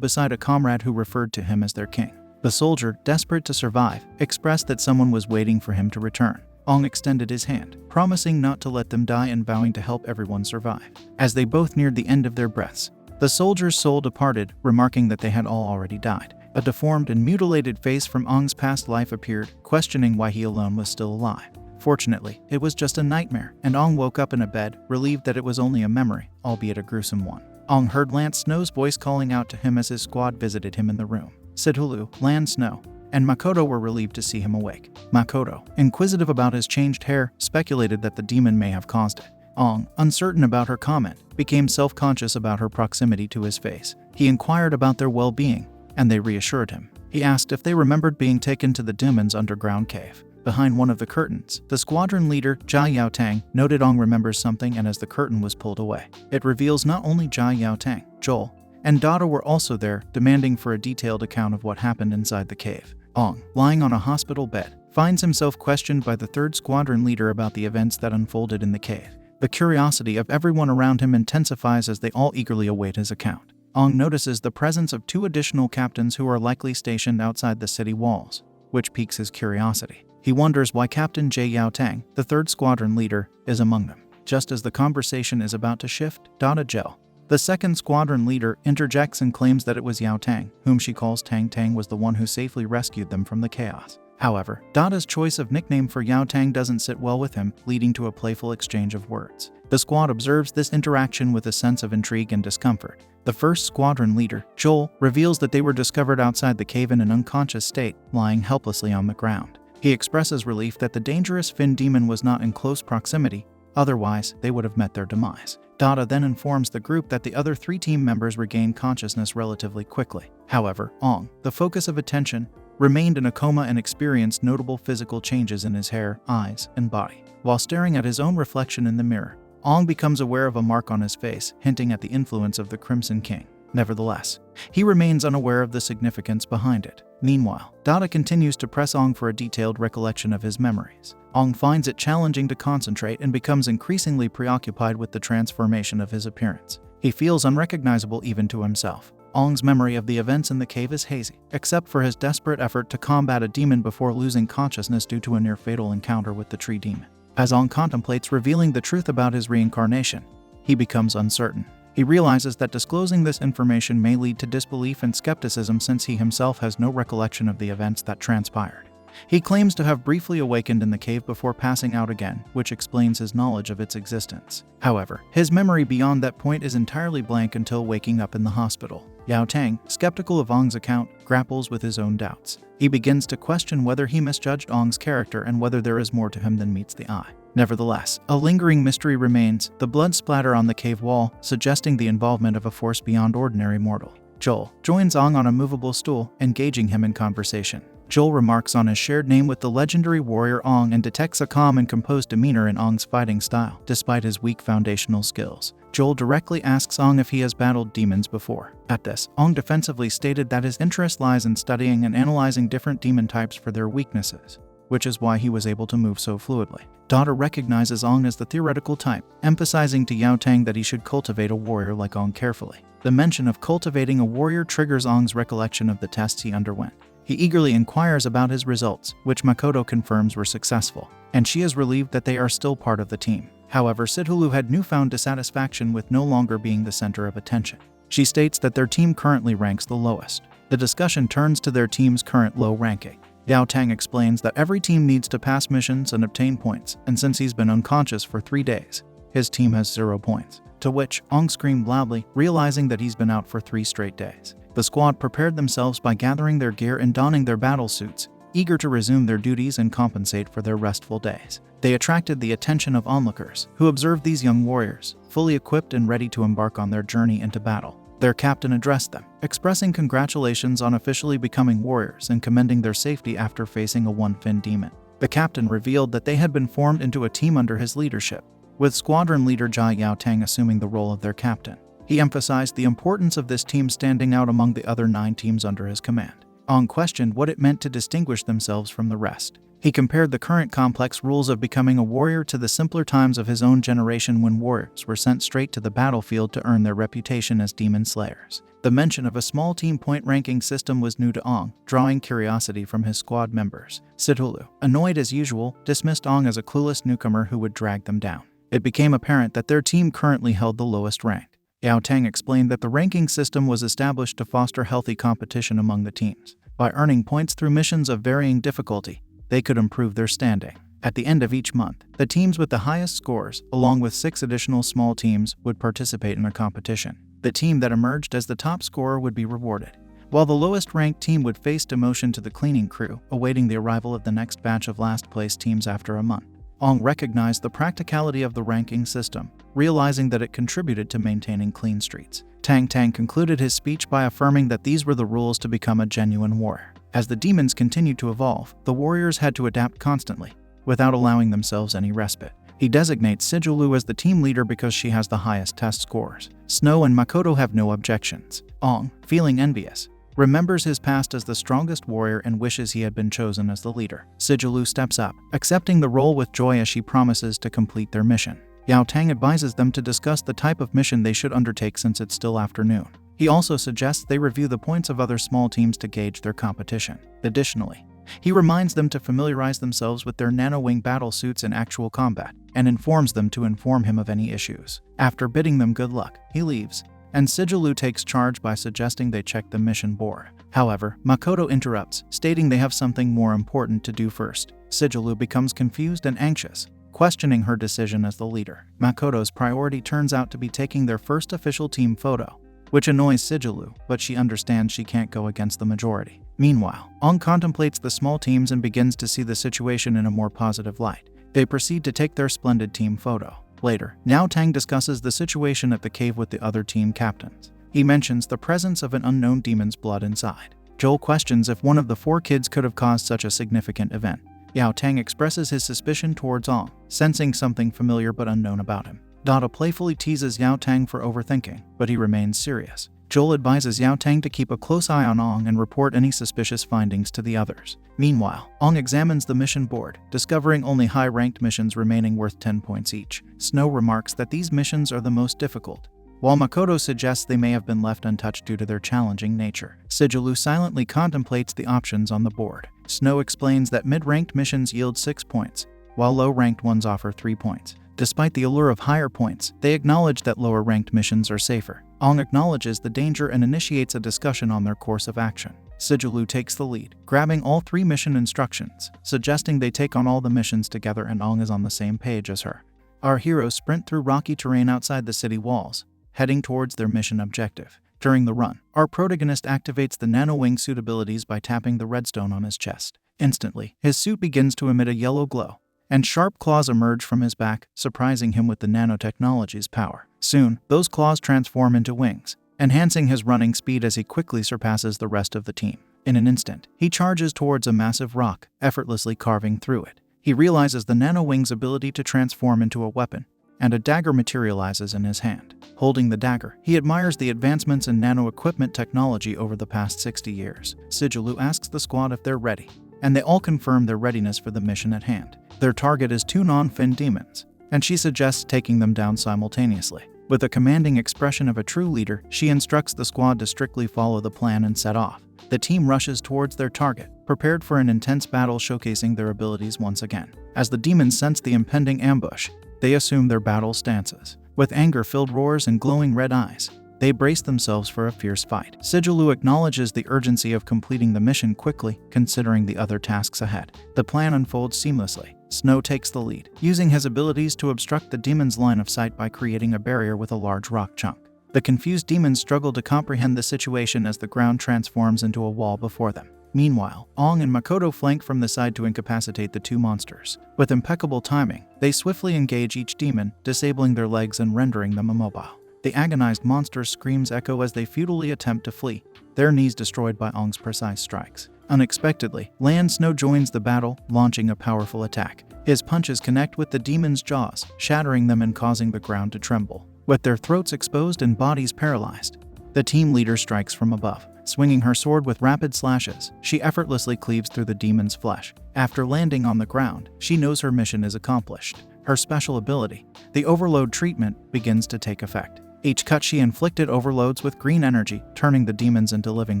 [SPEAKER 1] beside a comrade who referred to him as their king. The soldier, desperate to survive, expressed that someone was waiting for him to return. Ong extended his hand, promising not to let them die and vowing to help everyone survive. As they both neared the end of their breaths, the soldier's soul departed, remarking that they had all already died. A deformed and mutilated face from Ong's past life appeared, questioning why he alone was still alive. Fortunately, it was just a nightmare, and Ong woke up in a bed, relieved that it was only a memory, albeit a gruesome one. Ong heard Lance Snow's voice calling out to him as his squad visited him in the room. Sidhulu, Lan Snow, and Makoto were relieved to see him awake. Makoto, inquisitive about his changed hair, speculated that the demon may have caused it. Ong, uncertain about her comment, became self-conscious about her proximity to his face. He inquired about their well-being, and they reassured him. He asked if they remembered being taken to the demon's underground cave. Behind one of the curtains, the squadron leader, Jia Yaotang, noted Ong remembers something, and as the curtain was pulled away, it reveals not only Jia Yaotang, Joel, and Dada were also there, demanding for a detailed account of what happened inside the cave. Ong, lying on a hospital bed, finds himself questioned by the 3rd Squadron leader about the events that unfolded in the cave. The curiosity of everyone around him intensifies as they all eagerly await his account. Ong notices the presence of 2 additional captains who are likely stationed outside the city walls, which piques his curiosity. He wonders why Captain Jia Yaotang, the 3rd Squadron leader, is among them. Just as the conversation is about to shift, Dada Gel, the 2nd Squadron leader, interjects and claims that it was Yaotang, whom she calls Tang Tang, was the one who safely rescued them from the chaos. However, Dada's choice of nickname for Yaotang doesn't sit well with him, leading to a playful exchange of words. The squad observes this interaction with a sense of intrigue and discomfort. The 1st Squadron leader, Joel, reveals that they were discovered outside the cave in an unconscious state, lying helplessly on the ground. He expresses relief that the dangerous Fin demon was not in close proximity, otherwise they would have met their demise. Dada then informs the group that the other 3 team members regained consciousness relatively quickly. However, Ong, the focus of attention, remained in a coma and experienced notable physical changes in his hair, eyes, and body. While staring at his own reflection in the mirror, Ong becomes aware of a mark on his face, hinting at the influence of the Crimson King. Nevertheless, he remains unaware of the significance behind it. Meanwhile, Dada continues to press Ong for a detailed recollection of his memories. Ong finds it challenging to concentrate and becomes increasingly preoccupied with the transformation of his appearance. He feels unrecognizable even to himself. Ong's memory of the events in the cave is hazy, except for his desperate effort to combat a demon before losing consciousness due to a near-fatal encounter with the tree demon. As Ong contemplates revealing the truth about his reincarnation, he becomes uncertain. He realizes that disclosing this information may lead to disbelief and skepticism since he himself has no recollection of the events that transpired. He claims to have briefly awakened in the cave before passing out again, which explains his knowledge of its existence. However, his memory beyond that point is entirely blank until waking up in the hospital. Yaotang, skeptical of Ong's account, grapples with his own doubts. He begins to question whether he misjudged Ong's character and whether there is more to him than meets the eye. Nevertheless, a lingering mystery remains, the blood splatter on the cave wall, suggesting the involvement of a force beyond ordinary mortal. Joel joins Ong on a movable stool, engaging him in conversation. Joel remarks on his shared name with the legendary warrior Ong and detects a calm and composed demeanor in Ong's fighting style, despite his weak foundational skills. Joel directly asks Ong if he has battled demons before. At this, Ong defensively stated that his interest lies in studying and analyzing different demon types for their weaknesses, which is why he was able to move so fluidly. Dada recognizes Ong as the theoretical type, emphasizing to Yaotang that he should cultivate a warrior like Ong carefully. The mention of cultivating a warrior triggers Ong's recollection of the tests he underwent. He eagerly inquires about his results, which Makoto confirms were successful, and she is relieved that they are still part of the team. However, Sidhulu had newfound dissatisfaction with no longer being the center of attention. She states that their team currently ranks the lowest. The discussion turns to their team's current low ranking. Yaotang explains that every team needs to pass missions and obtain points, and since he's been unconscious for 3 days, his team has 0 points. To which Ong screamed loudly, realizing that he's been out for 3 straight days. The squad prepared themselves by gathering their gear and donning their battle suits, eager to resume their duties and compensate for their restful days. They attracted the attention of onlookers, who observed these young warriors, fully equipped and ready to embark on their journey into battle. Their captain addressed them, expressing congratulations on officially becoming warriors and commending their safety after facing a one-fin demon. The captain revealed that they had been formed into a team under his leadership, with squadron leader Jia Yaotang assuming the role of their captain. He emphasized the importance of this team standing out among the other 9 teams under his command. Ong questioned what it meant to distinguish themselves from the rest. He compared the current complex rules of becoming a warrior to the simpler times of his own generation when warriors were sent straight to the battlefield to earn their reputation as demon slayers. The mention of a small team point ranking system was new to Ong, drawing curiosity from his squad members. Sejulu, annoyed as usual, dismissed Ong as a clueless newcomer who would drag them down. It became apparent that their team currently held the lowest rank. Yao Tang explained that the ranking system was established to foster healthy competition among the teams. By earning points through missions of varying difficulty, they could improve their standing. At the end of each month, the teams with the highest scores, along with 6 additional small teams, would participate in a competition. The team that emerged as the top scorer would be rewarded, while the lowest-ranked team would face demotion to the cleaning crew, awaiting the arrival of the next batch of last-place teams after a month. Ong recognized the practicality of the ranking system, realizing that it contributed to maintaining clean streets. Tang concluded his speech by affirming that these were the rules to become a genuine warrior. As the demons continued to evolve, the warriors had to adapt constantly, without allowing themselves any respite. He designates Sejulu as the team leader because she has the highest test scores. Snow and Makoto have no objections. Ong, feeling envious, remembers his past as the strongest warrior and wishes he had been chosen as the leader. Sejulu steps up, accepting the role with joy as she promises to complete their mission. Yao Tang advises them to discuss the type of mission they should undertake since it's still afternoon. He also suggests they review the points of other small teams to gauge their competition. Additionally, he reminds them to familiarize themselves with their nano-wing battle suits in actual combat, and informs them to inform him of any issues. After bidding them good luck, he leaves, and Sejulu takes charge by suggesting they check the mission board. However, Makoto interrupts, stating they have something more important to do first. Sejulu becomes confused and anxious, questioning her decision as the leader. Makoto's priority turns out to be taking their first official team photo, which annoys Sejulu, but she understands she can't go against the majority. Meanwhile, Ong contemplates the small teams and begins to see the situation in a more positive light. They proceed to take their splendid team photo. Later, Yao Tang discusses the situation at the cave with the other team captains. He mentions the presence of an unknown demon's blood inside. Joel questions if one of the 4 kids could have caused such a significant event. Yao Tang expresses his suspicion towards Ong, sensing something familiar but unknown about him. Dada playfully teases Yao Tang for overthinking, but he remains serious. Joel advises Yao Tang to keep a close eye on Ong and report any suspicious findings to the others. Meanwhile, Ong examines the mission board, discovering only high-ranked missions remaining worth 10 points each. Snow remarks that these missions are the most difficult, while Makoto suggests they may have been left untouched due to their challenging nature. Sejulu silently contemplates the options on the board. Snow explains that mid-ranked missions yield 6 points, while low-ranked ones offer 3 points. Despite the allure of higher points, they acknowledge that lower-ranked missions are safer. Ong acknowledges the danger and initiates a discussion on their course of action. Sejulu takes the lead, grabbing all 3 mission instructions, suggesting they take on all the missions together, and Ong is on the same page as her. Our heroes sprint through rocky terrain outside the city walls, heading towards their mission objective. During the run, our protagonist activates the nano-wing suit abilities by tapping the redstone on his chest. Instantly, his suit begins to emit a yellow glow, and sharp claws emerge from his back, surprising him with the nanotechnology's power. Soon, those claws transform into wings, enhancing his running speed as he quickly surpasses the rest of the team. In an instant, he charges towards a massive rock, effortlessly carving through it. He realizes the nano-wing's ability to transform into a weapon, and a dagger materializes in his hand. Holding the dagger, he admires the advancements in nano-equipment technology over the past 60 years. Sejulu asks the squad if they're ready, and they all confirm their readiness for the mission at hand. Their target is 2 non-fin demons, and she suggests taking them down simultaneously. With a commanding expression of a true leader, she instructs the squad to strictly follow the plan and set off. The team rushes towards their target, prepared for an intense battle showcasing their abilities once again. As the demons sense the impending ambush, they assume their battle stances. With anger-filled roars and glowing red eyes, they brace themselves for a fierce fight. Sejulu acknowledges the urgency of completing the mission quickly, considering the other tasks ahead. The plan unfolds seamlessly. Snow takes the lead, using his abilities to obstruct the demon's line of sight by creating a barrier with a large rock chunk. The confused demons struggle to comprehend the situation as the ground transforms into a wall before them. Meanwhile, Ong and Makoto flank from the side to incapacitate the 2 monsters. With impeccable timing, they swiftly engage each demon, disabling their legs and rendering them immobile. The agonized monsters' screams echo as they futilely attempt to flee, their knees destroyed by Ong's precise strikes. Unexpectedly, Land Snow joins the battle, launching a powerful attack. His punches connect with the demons' jaws, shattering them and causing the ground to tremble. With their throats exposed and bodies paralyzed, the team leader strikes from above, Swinging her sword with rapid slashes, she effortlessly cleaves through the demon's flesh. After landing on the ground, she knows her mission is accomplished. Her special ability, the overload treatment, begins to take effect. Each cut she inflicted overloads with green energy, turning the demons into living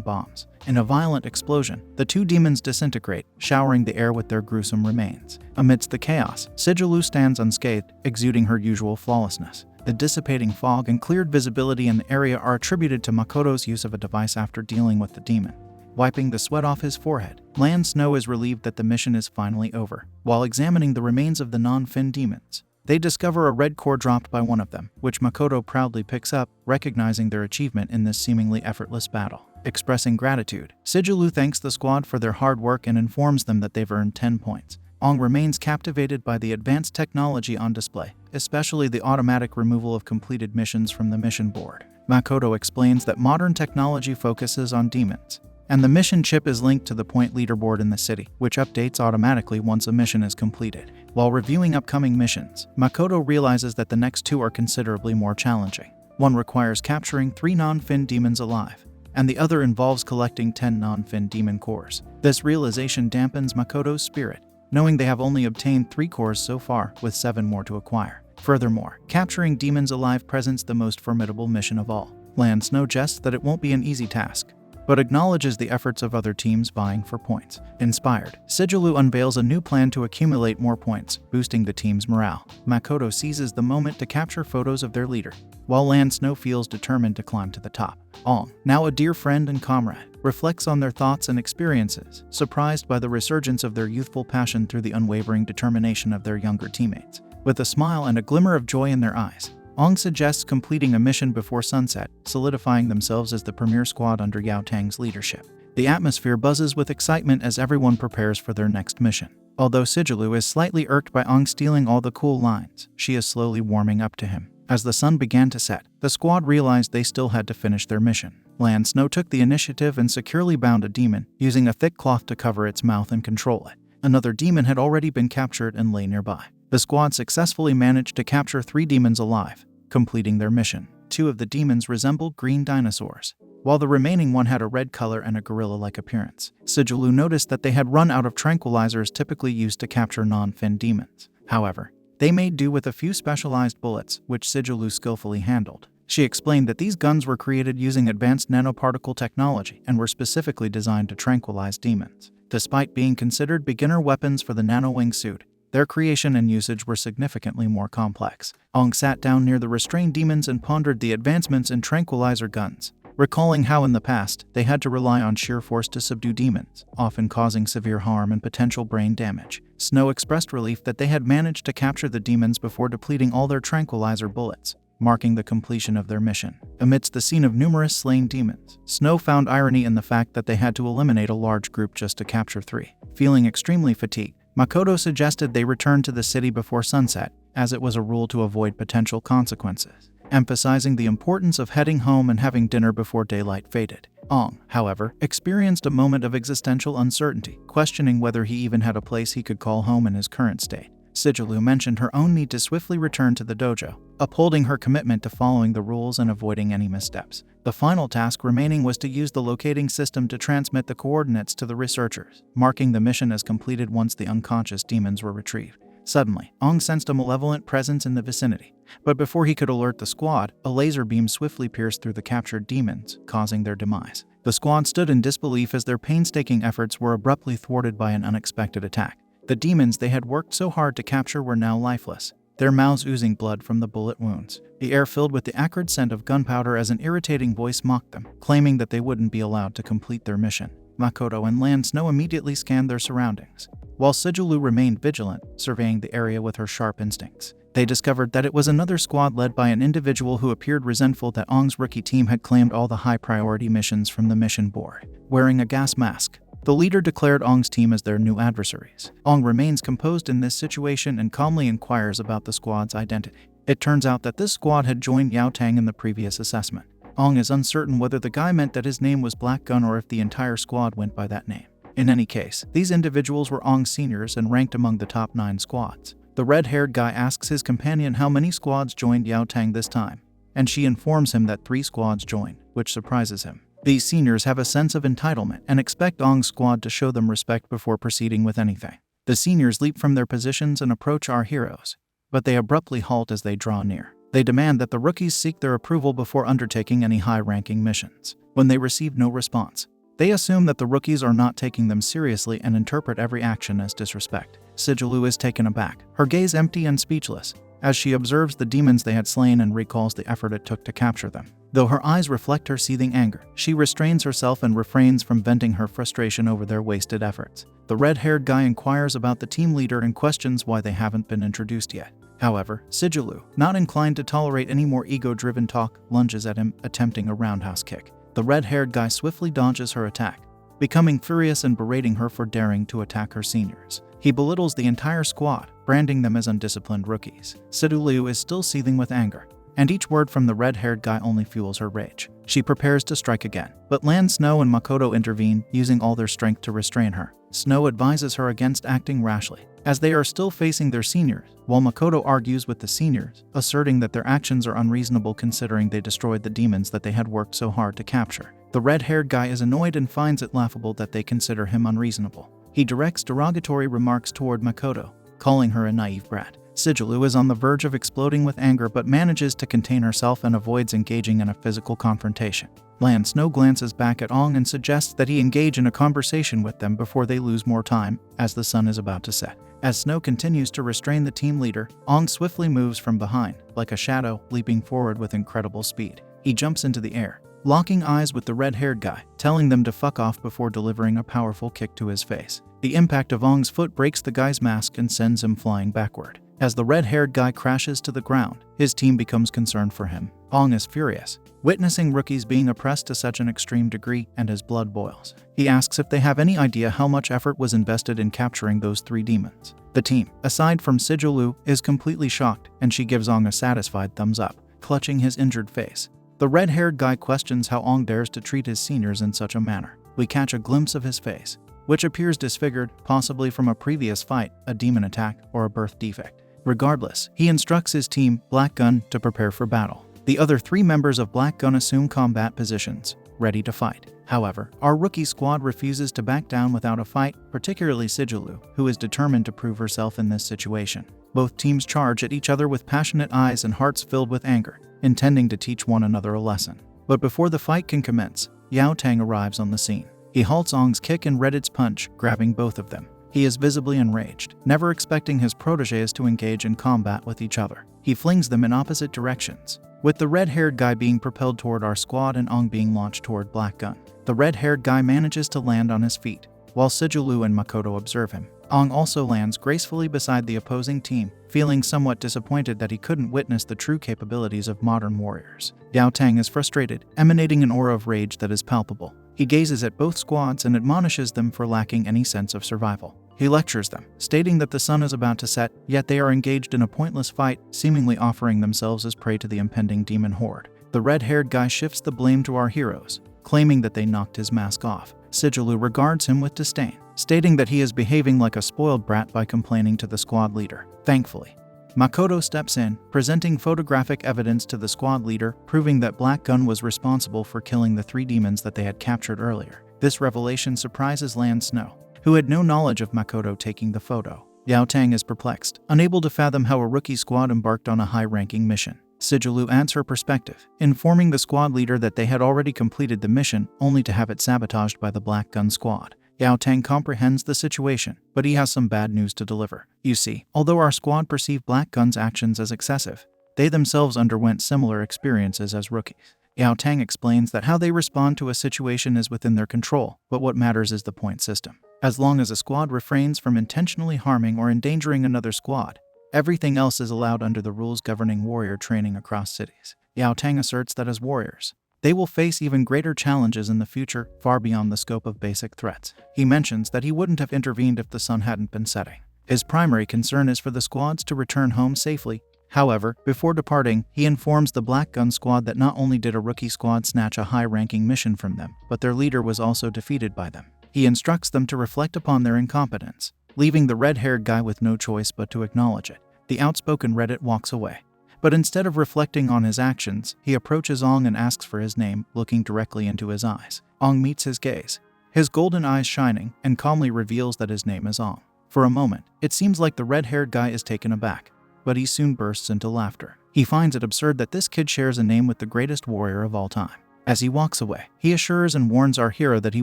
[SPEAKER 1] bombs. In a violent explosion, the two demons disintegrate, showering the air with their gruesome remains. Amidst the chaos, Sigilou stands unscathed, exuding her usual flawlessness. The dissipating fog and cleared visibility in the area are attributed to Makoto's use of a device after dealing with the demon. Wiping the sweat off his forehead, Lan Snow is relieved that the mission is finally over. While examining the remains of the non-fin demons, they discover a red core dropped by one of them, which Makoto proudly picks up, recognizing their achievement in this seemingly effortless battle. Expressing gratitude, Sigilou thanks the squad for their hard work and informs them that they've earned 10 points. Ong remains captivated by the advanced technology on display, especially the automatic removal of completed missions from the mission board. Makoto explains that modern technology focuses on demons, and the mission chip is linked to the point leaderboard in the city, which updates automatically once a mission is completed. While reviewing upcoming missions, Makoto realizes that the next two are considerably more challenging. One requires capturing 3 non-fin demons alive, and the other involves collecting 10 non-fin demon cores. This realization dampens Makoto's spirit, knowing they have only obtained 3 cores so far, with 7 more to acquire. Furthermore, capturing demons alive presents the most formidable mission of all. Lan Snow jests that it won't be an easy task, but acknowledges the efforts of other teams vying for points. Inspired, Sigilou unveils a new plan to accumulate more points, boosting the team's morale. Makoto seizes the moment to capture photos of their leader, while Lan Snow feels determined to climb to the top. Ong, now a dear friend and comrade, reflects on their thoughts and experiences, surprised by the resurgence of their youthful passion through the unwavering determination of their younger teammates. With a smile and a glimmer of joy in their eyes, Ong suggests completing a mission before sunset, solidifying themselves as the premier squad under Yao Tang's leadership. The atmosphere buzzes with excitement as everyone prepares for their next mission. Although Sigilou is slightly irked by Ong stealing all the cool lines, she is slowly warming up to him. As the sun began to set, the squad realized they still had to finish their mission. Lan Snow took the initiative and securely bound a demon, using a thick cloth to cover its mouth and control it. Another demon had already been captured and lay nearby. The squad successfully managed to capture 3 demons alive, completing their mission. 2 of the demons resembled green dinosaurs, while the remaining one had a red color and a gorilla-like appearance. Sigilou noticed that they had run out of tranquilizers typically used to capture non-fin demons. However, they made do with a few specialized bullets, which Sigilou skillfully handled. She explained that these guns were created using advanced nanoparticle technology and were specifically designed to tranquilize demons. Despite being considered beginner weapons for the nano-wing suit, their creation and usage were significantly more complex. Ong sat down near the restrained demons and pondered the advancements in tranquilizer guns, recalling how in the past they had to rely on sheer force to subdue demons, often causing severe harm and potential brain damage. Snow expressed relief that they had managed to capture the demons before depleting all their tranquilizer bullets, marking the completion of their mission. Amidst the scene of numerous slain demons, Snow found irony in the fact that they had to eliminate a large group just to capture 3. Feeling extremely fatigued, Makoto suggested they return to the city before sunset, as it was a rule to avoid potential consequences, emphasizing the importance of heading home and having dinner before daylight faded. Ong, however, experienced a moment of existential uncertainty, questioning whether he even had a place he could call home in his current state. Sigilou mentioned her own need to swiftly return to the dojo, upholding her commitment to following the rules and avoiding any missteps. The final task remaining was to use the locating system to transmit the coordinates to the researchers, marking the mission as completed once the unconscious demons were retrieved. Suddenly, Ong sensed a malevolent presence in the vicinity, but before he could alert the squad, a laser beam swiftly pierced through the captured demons, causing their demise. The squad stood in disbelief as their painstaking efforts were abruptly thwarted by an unexpected attack. The demons they had worked so hard to capture were now lifeless, their mouths oozing blood from the bullet wounds. The air filled with the acrid scent of gunpowder as an irritating voice mocked them, claiming that they wouldn't be allowed to complete their mission. Makoto and Lan Snow immediately scanned their surroundings, while Sigilou remained vigilant, surveying the area with her sharp instincts. They discovered that it was another squad led by an individual who appeared resentful that Ong's rookie team had claimed all the high-priority missions from the mission board. Wearing a gas mask, the leader declared Ong's team as their new adversaries. Ong remains composed in this situation and calmly inquires about the squad's identity. It turns out that this squad had joined Yao Tang in the previous assessment. Ong is uncertain whether the guy meant that his name was Black Gun or if the entire squad went by that name. In any case, these individuals were Ong's seniors and ranked among the top 9 squads. The red-haired guy asks his companion how many squads joined Yao Tang this time, and she informs him that 3 squads joined, which surprises him. These seniors have a sense of entitlement and expect Ong's squad to show them respect before proceeding with anything. The seniors leap from their positions and approach our heroes, but they abruptly halt as they draw near. They demand that the rookies seek their approval before undertaking any high-ranking missions. When they receive no response, they assume that the rookies are not taking them seriously and interpret every action as disrespect. Sigilu is taken aback, her gaze empty and speechless, as she observes the demons they had slain and recalls the effort it took to capture them. Though her eyes reflect her seething anger, she restrains herself and refrains from venting her frustration over their wasted efforts. The red-haired guy inquires about the team leader and questions why they haven't been introduced yet. However, Sigilu, not inclined to tolerate any more ego-driven talk, lunges at him, attempting a roundhouse kick. The red-haired guy swiftly dodges her attack, becoming furious and berating her for daring to attack her seniors. He belittles the entire squad, branding them as undisciplined rookies. Sigilu is still seething with anger, and each word from the red-haired guy only fuels her rage. She prepares to strike again, but Lan, Snow, and Makoto intervene, using all their strength to restrain her. Snow advises her against acting rashly, as they are still facing their seniors, while Makoto argues with the seniors, asserting that their actions are unreasonable considering they destroyed the demons that they had worked so hard to capture. The red-haired guy is annoyed and finds it laughable that they consider him unreasonable. He directs derogatory remarks toward Makoto, calling her a naive brat. Sigilu is on the verge of exploding with anger but manages to contain herself and avoids engaging in a physical confrontation. Lan Snow glances back at Ong and suggests that he engage in a conversation with them before they lose more time, as the sun is about to set. As Snow continues to restrain the team leader, Ong swiftly moves from behind, like a shadow, leaping forward with incredible speed. He jumps into the air, locking eyes with the red-haired guy, telling them to fuck off before delivering a powerful kick to his face. The impact of Ong's foot breaks the guy's mask and sends him flying backward. As the red-haired guy crashes to the ground, his team becomes concerned for him. Ong is furious, witnessing rookies being oppressed to such an extreme degree, and his blood boils. He asks if they have any idea how much effort was invested in capturing those 3 demons. The team, aside from Sigilu, is completely shocked, and she gives Ong a satisfied thumbs up, clutching his injured face. The red-haired guy questions how Ong dares to treat his seniors in such a manner. We catch a glimpse of his face, which appears disfigured, possibly from a previous fight, a demon attack, or a birth defect. Regardless, he instructs his team, Black Gun, to prepare for battle. The other 3 members of Black Gun assume combat positions, ready to fight. However, our rookie squad refuses to back down without a fight, particularly Sigilu, who is determined to prove herself in this situation. Both teams charge at each other with passionate eyes and hearts filled with anger, intending to teach one another a lesson. But before the fight can commence, Yao Tang arrives on the scene. He halts Ong's kick and Reddit's punch, grabbing both of them. He is visibly enraged, never expecting his protégés to engage in combat with each other. He flings them in opposite directions, with the red-haired guy being propelled toward our squad and Ong being launched toward Black Gun. The red-haired guy manages to land on his feet, while Sigilu and Makoto observe him. Ong also lands gracefully beside the opposing team, feeling somewhat disappointed that he couldn't witness the true capabilities of modern warriors. Yao Tang is frustrated, emanating an aura of rage that is palpable. He gazes at both squads and admonishes them for lacking any sense of survival. He lectures them, stating that the sun is about to set, yet they are engaged in a pointless fight, seemingly offering themselves as prey to the impending demon horde. The red-haired guy shifts the blame to our heroes, claiming that they knocked his mask off. Sigilu regards him with disdain, stating that he is behaving like a spoiled brat by complaining to the squad leader. Thankfully, Makoto steps in, presenting photographic evidence to the squad leader, proving that Black Gun was responsible for killing the 3 demons that they had captured earlier. This revelation surprises Lan Snow, who had no knowledge of Makoto taking the photo. Yao Tang is perplexed, unable to fathom how a rookie squad embarked on a high-ranking mission. Sigilu adds her perspective, informing the squad leader that they had already completed the mission, only to have it sabotaged by the Black Gun squad. Yao Tang comprehends the situation, but he has some bad news to deliver. You see, although our squad perceived Black Gun's actions as excessive, they themselves underwent similar experiences as rookies. Yao Tang explains that how they respond to a situation is within their control, but what matters is the point system. As long as a squad refrains from intentionally harming or endangering another squad, everything else is allowed under the rules governing warrior training across cities. Yao Tang asserts that as warriors, they will face even greater challenges in the future, far beyond the scope of basic threats. He mentions that he wouldn't have intervened if the sun hadn't been setting. His primary concern is for the squads to return home safely. However, before departing, he informs the Black Gun squad that not only did a rookie squad snatch a high-ranking mission from them, but their leader was also defeated by them. He instructs them to reflect upon their incompetence, leaving the red-haired guy with no choice but to acknowledge it. The outspoken Reddit walks away, But instead of reflecting on his actions, he approaches Ong and asks for his name, looking directly into his eyes. Ong meets his gaze, his golden eyes shining, and calmly reveals that his name is Ong. For a moment, it seems like the red-haired guy is taken aback, but he soon bursts into laughter. He finds it absurd that this kid shares a name with the greatest warrior of all time. As he walks away, he assures and warns our hero that he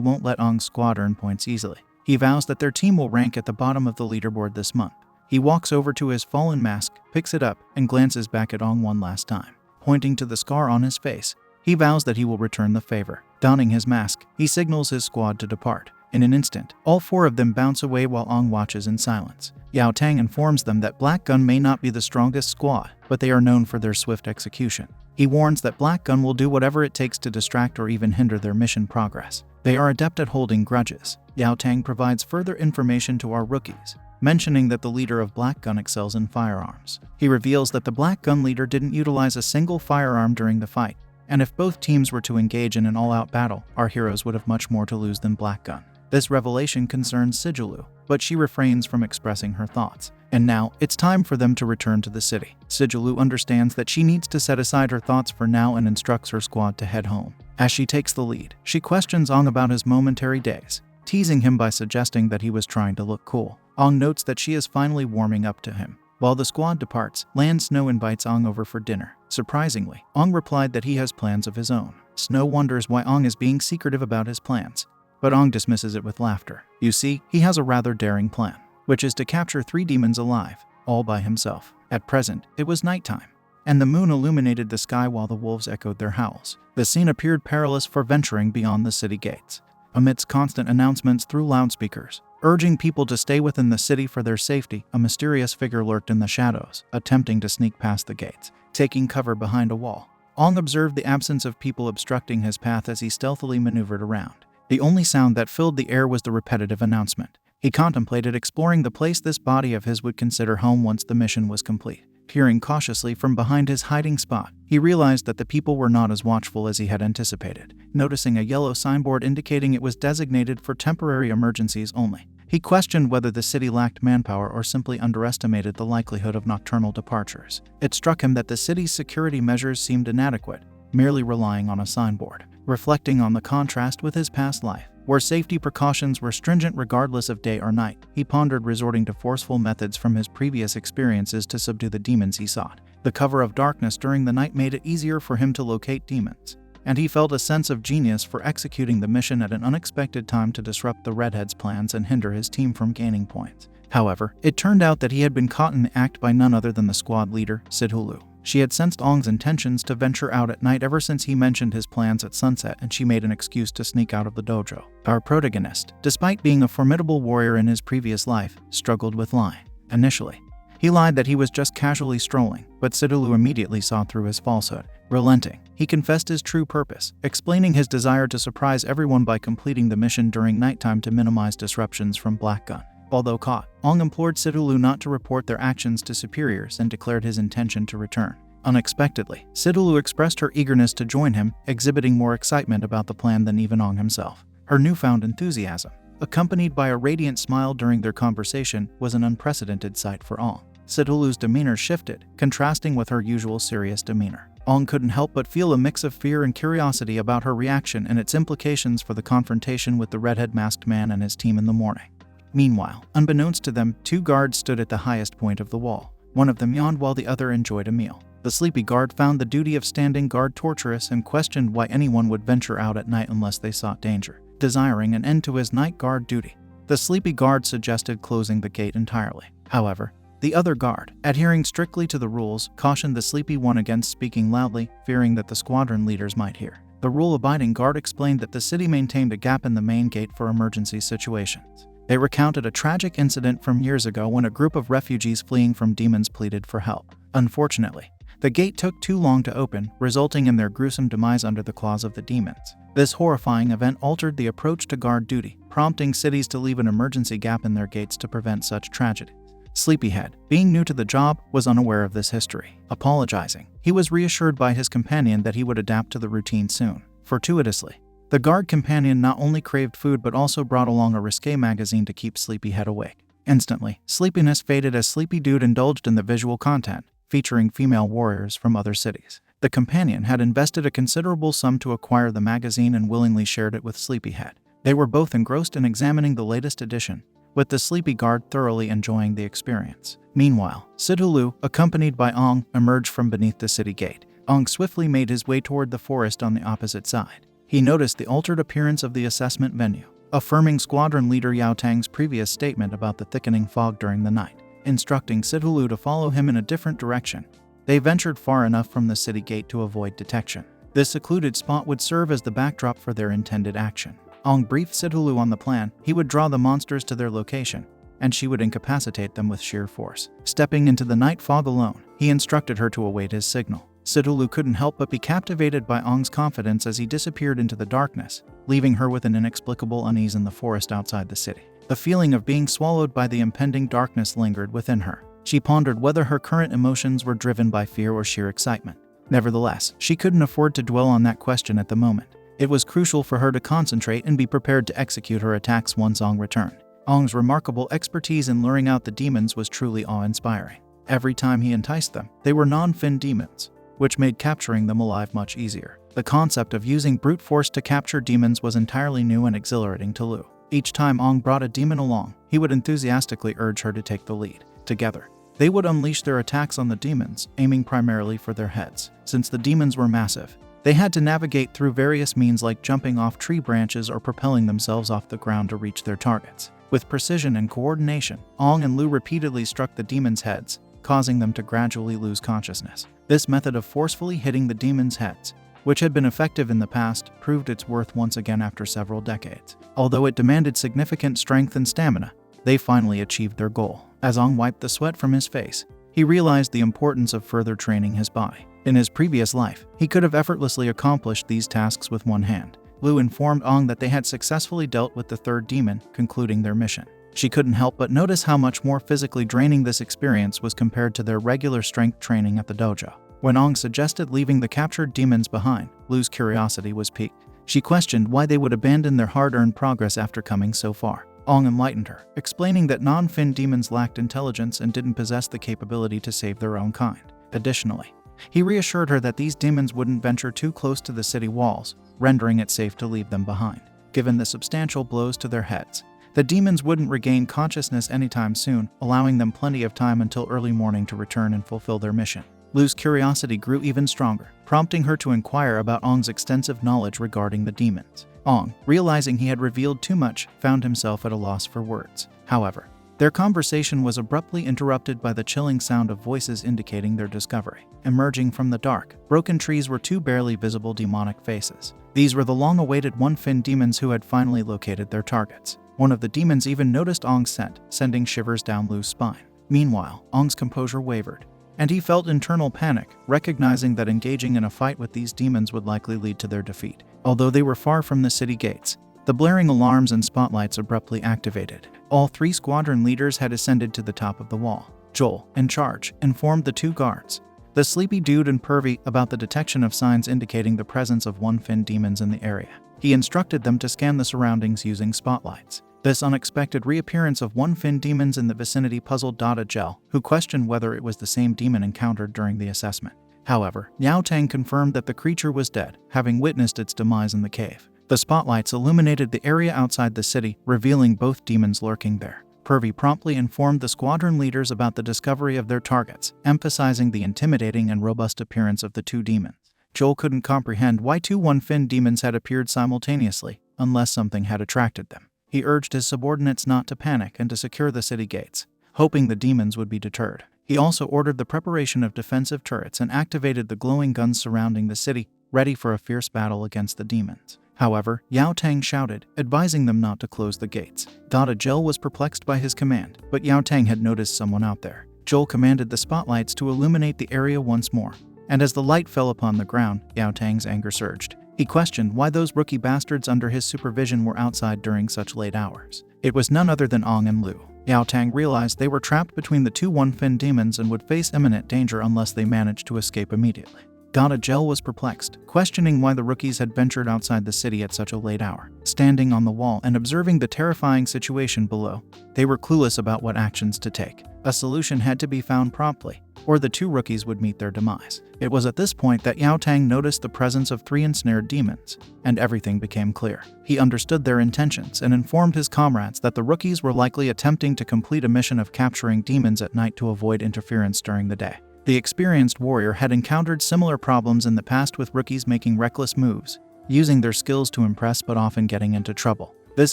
[SPEAKER 1] won't let Ong's squad earn points easily. He vows that their team will rank at the bottom of the leaderboard this month. He walks over to his fallen mask, picks it up, and glances back at Ong one last time. Pointing to the scar on his face, he vows that he will return the favor. Donning his mask, he signals his squad to depart. In an instant, all 4 of them bounce away while Ong watches in silence. Yao Tang informs them that Black Gun may not be the strongest squad, but they are known for their swift execution. He warns that Black Gun will do whatever it takes to distract or even hinder their mission progress. They are adept at holding grudges. Yao Tang provides further information to our rookies, mentioning that the leader of Black Gun excels in firearms. He reveals that the Black Gun leader didn't utilize a single firearm during the fight, and if both teams were to engage in an all-out battle, our heroes would have much more to lose than Black Gun. This revelation concerns Sigelu, but she refrains from expressing her thoughts. And now, it's time for them to return to the city. Sigelu understands that she needs to set aside her thoughts for now and instructs her squad to head home. As she takes the lead, she questions Ong about his momentary daze, teasing him by suggesting that he was trying to look cool. Ong notes that she is finally warming up to him. While the squad departs, Lan Snow invites Ong over for dinner. Surprisingly, Ong replied that he has plans of his own. Snow wonders why Ong is being secretive about his plans, but Ong dismisses it with laughter. You see, he has a rather daring plan, which is to capture 3 demons alive, all by himself. At present, it was nighttime, and the moon illuminated the sky while the wolves echoed their howls. The scene appeared perilous for venturing beyond the city gates. Amidst constant announcements through loudspeakers, urging people to stay within the city for their safety, a mysterious figure lurked in the shadows, attempting to sneak past the gates. Taking cover behind a wall, Ong observed the absence of people obstructing his path as he stealthily maneuvered around. The only sound that filled the air was the repetitive announcement. He contemplated exploring the place this body of his would consider home once the mission was complete. Peering cautiously from behind his hiding spot, he realized that the people were not as watchful as he had anticipated. Noticing a yellow signboard indicating it was designated for temporary emergencies only, he questioned whether the city lacked manpower or simply underestimated the likelihood of nocturnal departures. It struck him that the city's security measures seemed inadequate, merely relying on a signboard. Reflecting on the contrast with his past life, where safety precautions were stringent regardless of day or night, he pondered resorting to forceful methods from his previous experiences to subdue the demons he sought. The cover of darkness during the night made it easier for him to locate demons, and he felt a sense of genius for executing the mission at an unexpected time to disrupt the Redhead's plans and hinder his team from gaining points. However, it turned out that he had been caught in the act by none other than the squad leader, Sidhulu. She had sensed Ong's intentions to venture out at night ever since he mentioned his plans at sunset, and she made an excuse to sneak out of the dojo. Our protagonist, despite being a formidable warrior in his previous life, struggled with lying. Initially, he lied that he was just casually strolling, but Sidhulu immediately saw through his falsehood. Relenting, he confessed his true purpose, explaining his desire to surprise everyone by completing the mission during nighttime to minimize disruptions from Black Gun. Although caught, Ong implored Sidhulu not to report their actions to superiors and declared his intention to return. Unexpectedly, Sidhulu expressed her eagerness to join him, exhibiting more excitement about the plan than even Ong himself. Her newfound enthusiasm, accompanied by a radiant smile during their conversation, was an unprecedented sight for Ong. Sidhulu's demeanor shifted, contrasting with her usual serious demeanor. Ong couldn't help but feel a mix of fear and curiosity about her reaction and its implications for the confrontation with the redhead masked man and his team in the morning. Meanwhile, unbeknownst to them, 2 guards stood at the highest point of the wall. One of them yawned while the other enjoyed a meal. The sleepy guard found the duty of standing guard torturous and questioned why anyone would venture out at night unless they sought danger. Desiring an end to his night guard duty, the sleepy guard suggested closing the gate entirely. However, the other guard, adhering strictly to the rules, cautioned the sleepy one against speaking loudly, fearing that the squadron leaders might hear. The rule-abiding guard explained that the city maintained a gap in the main gate for emergency situations. They recounted a tragic incident from years ago when a group of refugees fleeing from demons pleaded for help. Unfortunately, the gate took too long to open, resulting in their gruesome demise under the claws of the demons. This horrifying event altered the approach to guard duty, prompting cities to leave an emergency gap in their gates to prevent such tragedies. Sleepyhead, being new to the job, was unaware of this history. Apologizing, he was reassured by his companion that he would adapt to the routine soon. Fortuitously, the guard companion not only craved food but also brought along a risque magazine to keep Sleepyhead awake. Instantly, sleepiness faded as Sleepy Dude indulged in the visual content, featuring female warriors from other cities. The companion had invested a considerable sum to acquire the magazine and willingly shared it with Sleepyhead. They were both engrossed in examining the latest edition, with the sleepy guard thoroughly enjoying the experience. Meanwhile, Sidhulu, accompanied by Ong, emerged from beneath the city gate. Ong swiftly made his way toward the forest on the opposite side. He noticed the altered appearance of the assessment venue, affirming Squadron Leader Yao Tang's previous statement about the thickening fog during the night, instructing Sidhulu to follow him in a different direction. They ventured far enough from the city gate to avoid detection. This secluded spot would serve as the backdrop for their intended action. Ong briefed Sidhulu on the plan. He would draw the monsters to their location, and she would incapacitate them with sheer force. Stepping into the night fog alone, he instructed her to await his signal. Sidhulu couldn't help but be captivated by Ong's confidence as he disappeared into the darkness, leaving her with an inexplicable unease in the forest outside the city. The feeling of being swallowed by the impending darkness lingered within her. She pondered whether her current emotions were driven by fear or sheer excitement. Nevertheless, she couldn't afford to dwell on that question at the moment. It was crucial for her to concentrate and be prepared to execute her attacks once Ong returned. Ong's remarkable expertise in luring out the demons was truly awe-inspiring. Every time he enticed them, they were non-fin demons, which made capturing them alive much easier. The concept of using brute force to capture demons was entirely new and exhilarating to Lu. Each time Ong brought a demon along, he would enthusiastically urge her to take the lead. Together, they would unleash their attacks on the demons, aiming primarily for their heads. Since the demons were massive, they had to navigate through various means like jumping off tree branches or propelling themselves off the ground to reach their targets. With precision and coordination, Ong and Lu repeatedly struck the demons' heads, causing them to gradually lose consciousness. This method of forcefully hitting the demons' heads, which had been effective in the past, proved its worth once again after several decades. Although it demanded significant strength and stamina, they finally achieved their goal. As Ong wiped the sweat from his face, he realized the importance of further training his body. In his previous life, he could have effortlessly accomplished these tasks with one hand. Lu informed Ong that they had successfully dealt with the third demon, concluding their mission. She couldn't help but notice how much more physically draining this experience was compared to their regular strength training at the dojo. When Ong suggested leaving the captured demons behind, Lu's curiosity was piqued. She questioned why they would abandon their hard-earned progress after coming so far. Ong enlightened her, explaining that non-fin demons lacked intelligence and didn't possess the capability to save their own kind. Additionally, he reassured her that these demons wouldn't venture too close to the city walls, rendering it safe to leave them behind. Given the substantial blows to their heads, the demons wouldn't regain consciousness anytime soon, allowing them plenty of time until early morning to return and fulfill their mission. Lu's curiosity grew even stronger, prompting her to inquire about Ong's extensive knowledge regarding the demons. Ong, realizing he had revealed too much, found himself at a loss for words. However, their conversation was abruptly interrupted by the chilling sound of voices indicating their discovery. Emerging from the dark, broken trees were two barely visible demonic faces. These were the long-awaited one-fin demons who had finally located their targets. One of the demons even noticed Ong's scent, sending shivers down Lu's spine. Meanwhile, Ong's composure wavered, and he felt internal panic, recognizing that engaging in a fight with these demons would likely lead to their defeat. Although they were far from the city gates, the blaring alarms and spotlights abruptly activated. All three squadron leaders had ascended to the top of the wall. Joel, in charge, informed the two guards, the sleepy dude and Pervy, about the detection of signs indicating the presence of one-fin demons in the area. He instructed them to scan the surroundings using spotlights. This unexpected reappearance of one-fin demons in the vicinity puzzled Dada Gel, who questioned whether it was the same demon encountered during the assessment. However, Yao Tang confirmed that the creature was dead, having witnessed its demise in the cave. The spotlights illuminated the area outside the city, revealing both demons lurking there. Pervy promptly informed the squadron leaders about the discovery of their targets, emphasizing the intimidating and robust appearance of the two demons. Joel couldn't comprehend why two one-fin demons had appeared simultaneously, unless something had attracted them. He urged his subordinates not to panic and to secure the city gates, hoping the demons would be deterred. He also ordered the preparation of defensive turrets and activated the glowing guns surrounding the city, ready for a fierce battle against the demons. However, Yao Tang shouted, advising them not to close the gates. Dada Gel was perplexed by his command, but Yao Tang had noticed someone out there. Joel commanded the spotlights to illuminate the area once more, and as the light fell upon the ground, Yao Tang's anger surged. He questioned why those rookie bastards under his supervision were outside during such late hours. It was none other than Ong and Lu. Yao Tang realized they were trapped between the two one-fin demons and would face imminent danger unless they managed to escape immediately. Dada Gel was perplexed, questioning why the rookies had ventured outside the city at such a late hour. Standing on the wall and observing the terrifying situation below, they were clueless about what actions to take. A solution had to be found promptly, or the two rookies would meet their demise. It was at this point that Yao Tang noticed the presence of 3 ensnared demons, and everything became clear. He understood their intentions and informed his comrades that the rookies were likely attempting to complete a mission of capturing demons at night to avoid interference during the day. The experienced warrior had encountered similar problems in the past with rookies making reckless moves, using their skills to impress but often getting into trouble. This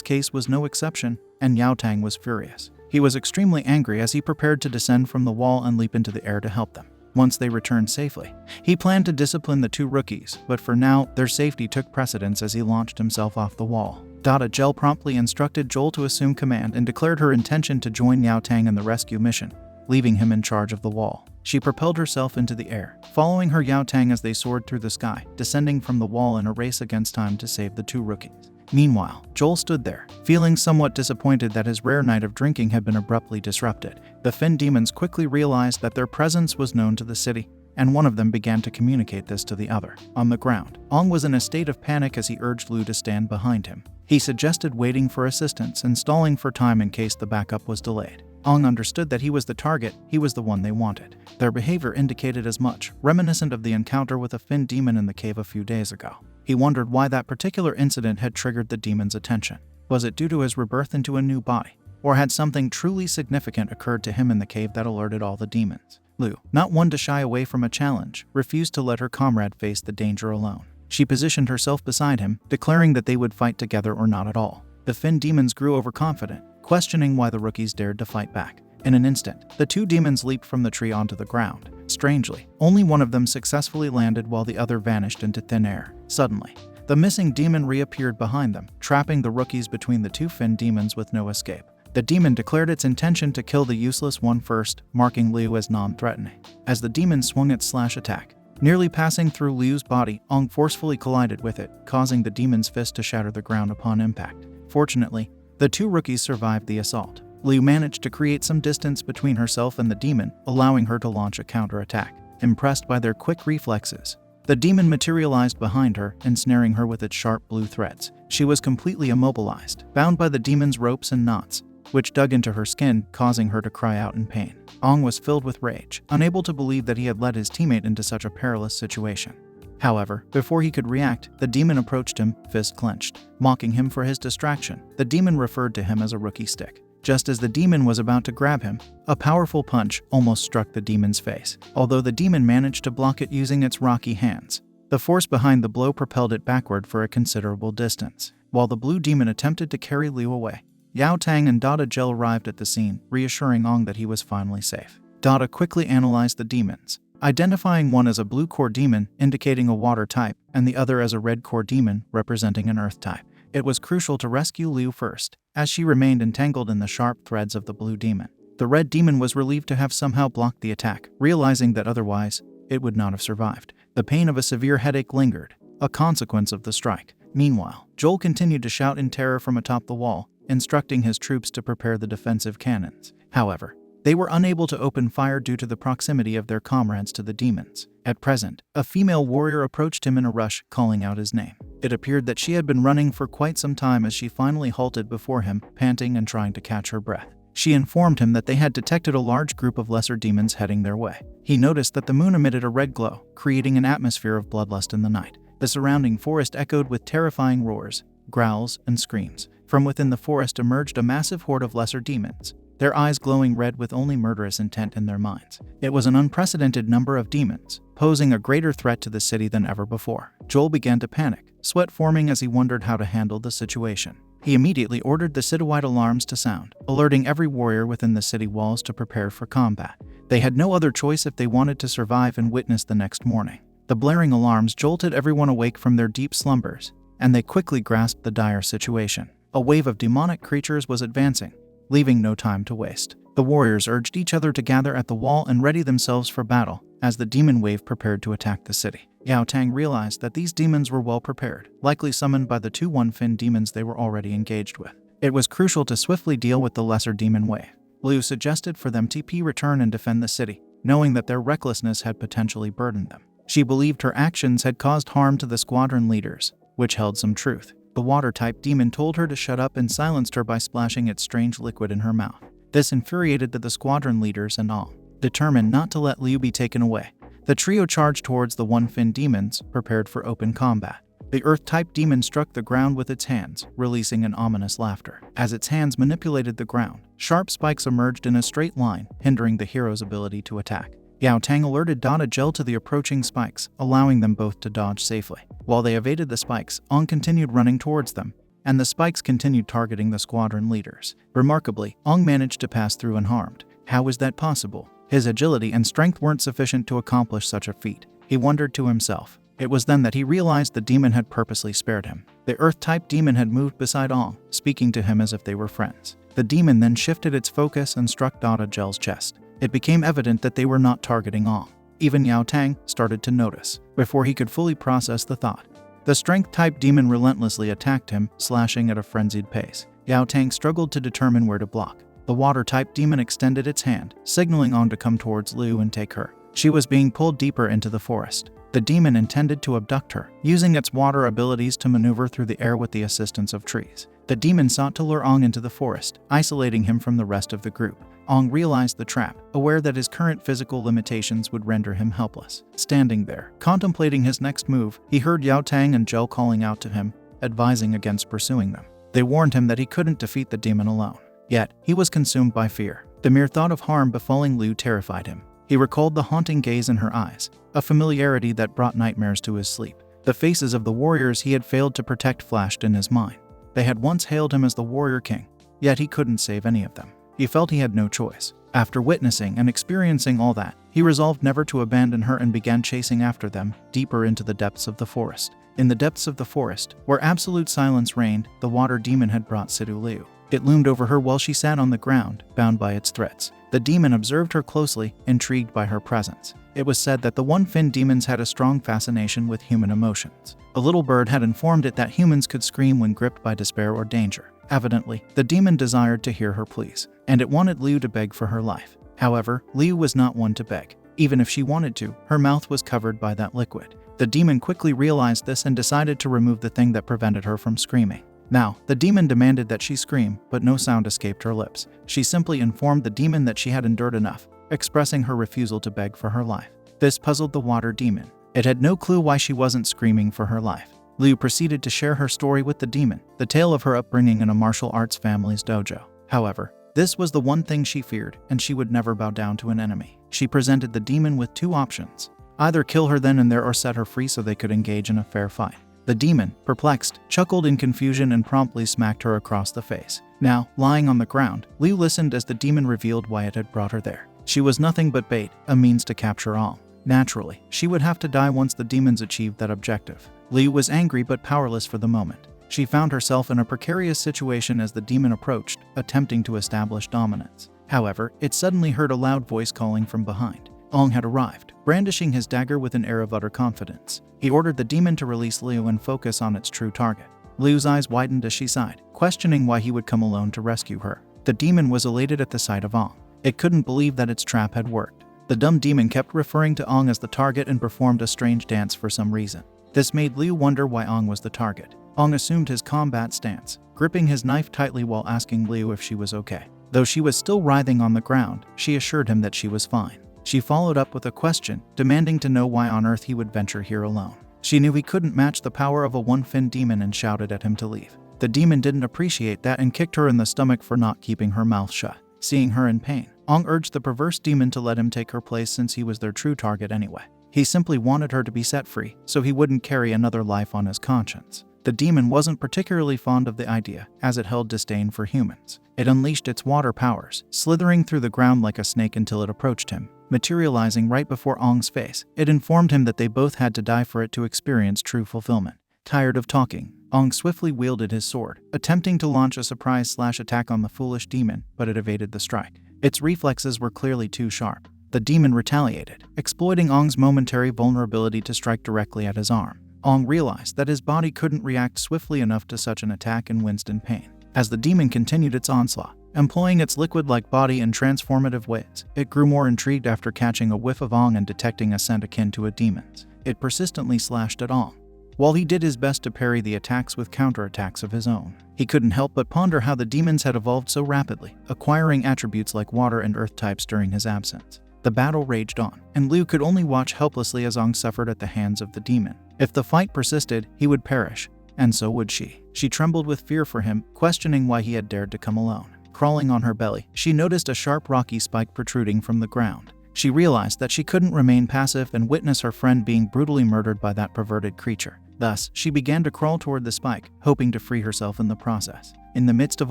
[SPEAKER 1] case was no exception, and Yao Tang was furious. He was extremely angry as he prepared to descend from the wall and leap into the air to help them. Once they returned safely, he planned to discipline the 2 rookies, but for now, their safety took precedence as he launched himself off the wall. Dada Gel promptly instructed Joel to assume command and declared her intention to join Yao Tang in the rescue mission, leaving him in charge of the wall. She propelled herself into the air, following her Yao Tang as they soared through the sky, descending from the wall in a race against time to save the 2 rookies. Meanwhile, Joel stood there, feeling somewhat disappointed that his rare night of drinking had been abruptly disrupted. The Fin demons quickly realized that their presence was known to the city, and one of them began to communicate this to the other. On the ground, Ong was in a state of panic as he urged Liu to stand behind him. He suggested waiting for assistance and stalling for time in case the backup was delayed. Ong understood that he was the target, he was the one they wanted. Their behavior indicated as much, reminiscent of the encounter with a Fin demon in the cave a few days ago. He wondered why that particular incident had triggered the demon's attention. Was it due to his rebirth into a new body? Or had something truly significant occurred to him in the cave that alerted all the demons? Liu, not one to shy away from a challenge, refused to let her comrade face the danger alone. She positioned herself beside him, declaring that they would fight together or not at all. The Fin demons grew overconfident, questioning why the rookies dared to fight back. In an instant, the 2 demons leaped from the tree onto the ground. Strangely, only one of them successfully landed while the other vanished into thin air. Suddenly, the missing demon reappeared behind them, trapping the rookies between the 2 Fin demons with no escape. The demon declared its intention to kill the useless one first, marking Liu as non-threatening. As the demon swung its slash attack, nearly passing through Liu's body, Ong forcefully collided with it, causing the demon's fist to shatter the ground upon impact. Fortunately, the 2 rookies survived the assault. Liu managed to create some distance between herself and the demon, allowing her to launch a counterattack. Impressed by their quick reflexes, the demon materialized behind her, ensnaring her with its sharp blue threads. She was completely immobilized, bound by the demon's ropes and knots, which dug into her skin, causing her to cry out in pain. Ong was filled with rage, unable to believe that he had led his teammate into such a perilous situation. However, before he could react, the demon approached him, fist clenched. Mocking him for his distraction, the demon referred to him as a rookie stick. Just as the demon was about to grab him, a powerful punch almost struck the demon's face. Although the demon managed to block it using its rocky hands, the force behind the blow propelled it backward for a considerable distance. While the blue demon attempted to carry Liu away, Yao Tang and Dada Gel arrived at the scene, reassuring Ong that he was finally safe. Dada quickly analyzed the demons, identifying one as a blue core demon, indicating a water type, and the other as a red core demon, representing an earth type. It was crucial to rescue Liu first, as she remained entangled in the sharp threads of the blue demon. The red demon was relieved to have somehow blocked the attack, realizing that otherwise, it would not have survived. The pain of a severe headache lingered, a consequence of the strike. Meanwhile, Joel continued to shout in terror from atop the wall, instructing his troops to prepare the defensive cannons. However, they were unable to open fire due to the proximity of their comrades to the demons. At present, a female warrior approached him in a rush, calling out his name. It appeared that she had been running for quite some time as she finally halted before him, panting and trying to catch her breath. She informed him that they had detected a large group of lesser demons heading their way. He noticed that the moon emitted a red glow, creating an atmosphere of bloodlust in the night. The surrounding forest echoed with terrifying roars, growls, and screams. From within the forest emerged a massive horde of lesser demons, their eyes glowing red with only murderous intent in their minds. It was an unprecedented number of demons, posing a greater threat to the city than ever before. Joel began to panic, sweat forming as he wondered how to handle the situation. He immediately ordered the citywide alarms to sound, alerting every warrior within the city walls to prepare for combat. They had no other choice if they wanted to survive and witness the next morning. The blaring alarms jolted everyone awake from their deep slumbers, and they quickly grasped the dire situation. A wave of demonic creatures was advancing, leaving no time to waste. The warriors urged each other to gather at the wall and ready themselves for battle, as the demon wave prepared to attack the city. Yao Tang realized that these demons were well prepared, likely summoned by the 2 Fin demons they were already engaged with. It was crucial to swiftly deal with the lesser demon wave. Liu suggested for them to return and defend the city, knowing that their recklessness had potentially burdened them. She believed her actions had caused harm to the squadron leaders, which held some truth. The water-type demon told her to shut up and silenced her by splashing its strange liquid in her mouth. This infuriated the squadron leaders and all. Determined not to let Liu be taken away, the trio charged towards the one-fin demons, prepared for open combat. The earth-type demon struck the ground with its hands, releasing an ominous laughter. As its hands manipulated the ground, sharp spikes emerged in a straight line, hindering the hero's ability to attack. Yao Tang alerted Dada Gel to the approaching spikes, allowing them both to dodge safely. While they evaded the spikes, Ong continued running towards them, and the spikes continued targeting the squadron leaders. Remarkably, Ong managed to pass through unharmed. How was that possible? His agility and strength weren't sufficient to accomplish such a feat. He wondered to himself. It was then that he realized the demon had purposely spared him. The earth-type demon had moved beside Ong, speaking to him as if they were friends. The demon then shifted its focus and struck Dada Gel's chest. It became evident that they were not targeting Ong. Even Yao Tang started to notice, before he could fully process the thought. The strength-type demon relentlessly attacked him, slashing at a frenzied pace. Yao Tang struggled to determine where to block. The water-type demon extended its hand, signaling Ong to come towards Liu and take her. She was being pulled deeper into the forest. The demon intended to abduct her, using its water abilities to maneuver through the air with the assistance of trees. The demon sought to lure Ong into the forest, isolating him from the rest of the group. Ong realized the trap, aware that his current physical limitations would render him helpless. Standing there, contemplating his next move, he heard Yao Tang and Gel calling out to him, advising against pursuing them. They warned him that he couldn't defeat the demon alone. Yet, he was consumed by fear. The mere thought of harm befalling Liu terrified him. He recalled the haunting gaze in her eyes, a familiarity that brought nightmares to his sleep. The faces of the warriors he had failed to protect flashed in his mind. They had once hailed him as the warrior king, yet he couldn't save any of them. He felt he had no choice. After witnessing and experiencing all that, he resolved never to abandon her and began chasing after them, deeper into the depths of the forest. In the depths of the forest, where absolute silence reigned, the water demon had brought Sidu Liu. It loomed over her while she sat on the ground, bound by its threads. The demon observed her closely, intrigued by her presence. It was said that the one-fin demons had a strong fascination with human emotions. A little bird had informed it that humans could scream when gripped by despair or danger. Evidently, the demon desired to hear her pleas, and it wanted Liu to beg for her life. However, Liu was not one to beg. Even if she wanted to, her mouth was covered by that liquid. The demon quickly realized this and decided to remove the thing that prevented her from screaming. Now, the demon demanded that she scream, but no sound escaped her lips. She simply informed the demon that she had endured enough, expressing her refusal to beg for her life. This puzzled the water demon. It had no clue why she wasn't screaming for her life. Liu proceeded to share her story with the demon, the tale of her upbringing in a martial arts family's dojo. However, this was the one thing she feared, and she would never bow down to an enemy. She presented the demon with two options: either kill her then and there or set her free so they could engage in a fair fight. The demon, perplexed, chuckled in confusion and promptly smacked her across the face. Now, lying on the ground, Liu listened as the demon revealed why it had brought her there. She was nothing but bait, a means to capture Ong. Naturally, she would have to die once the demons achieved that objective. Liu was angry but powerless for the moment. She found herself in a precarious situation as the demon approached, attempting to establish dominance. However, it suddenly heard a loud voice calling from behind. Ong had arrived, brandishing his dagger with an air of utter confidence. He ordered the demon to release Liu and focus on its true target. Liu's eyes widened as she sighed, questioning why he would come alone to rescue her. The demon was elated at the sight of Ong. It couldn't believe that its trap had worked. The dumb demon kept referring to Ong as the target and performed a strange dance for some reason. This made Liu wonder why Ong was the target. Ong assumed his combat stance, gripping his knife tightly while asking Liu if she was okay. Though she was still writhing on the ground, she assured him that she was fine. She followed up with a question, demanding to know why on earth he would venture here alone. She knew he couldn't match the power of a one-fin demon and shouted at him to leave. The demon didn't appreciate that and kicked her in the stomach for not keeping her mouth shut. Seeing her in pain, Ong urged the perverse demon to let him take her place since he was their true target anyway. He simply wanted her to be set free, so he wouldn't carry another life on his conscience. The demon wasn't particularly fond of the idea, as it held disdain for humans. It unleashed its water powers, slithering through the ground like a snake until it approached him. Materializing right before Ong's face, it informed him that they both had to die for it to experience true fulfillment. Tired of talking, Ong swiftly wielded his sword, attempting to launch a surprise attack on the foolish demon, but it evaded the strike. Its reflexes were clearly too sharp. The demon retaliated, exploiting Ong's momentary vulnerability to strike directly at his arm. Ong realized that his body couldn't react swiftly enough to such an attack and winced in pain. As the demon continued its onslaught, employing its liquid-like body in transformative ways. It grew more intrigued after catching a whiff of Ong and detecting a scent akin to a demon's. It persistently slashed at Ong, while he did his best to parry the attacks with counterattacks of his own. He couldn't help but ponder how the demons had evolved so rapidly, acquiring attributes like water and earth types during his absence. The battle raged on, and Liu could only watch helplessly as Ong suffered at the hands of the demon. If the fight persisted, he would perish, and so would she. She trembled with fear for him, questioning why he had dared to come alone. Crawling on her belly, she noticed a sharp rocky spike protruding from the ground. She realized that she couldn't remain passive and witness her friend being brutally murdered by that perverted creature. Thus, she began to crawl toward the spike, hoping to free herself in the process. In the midst of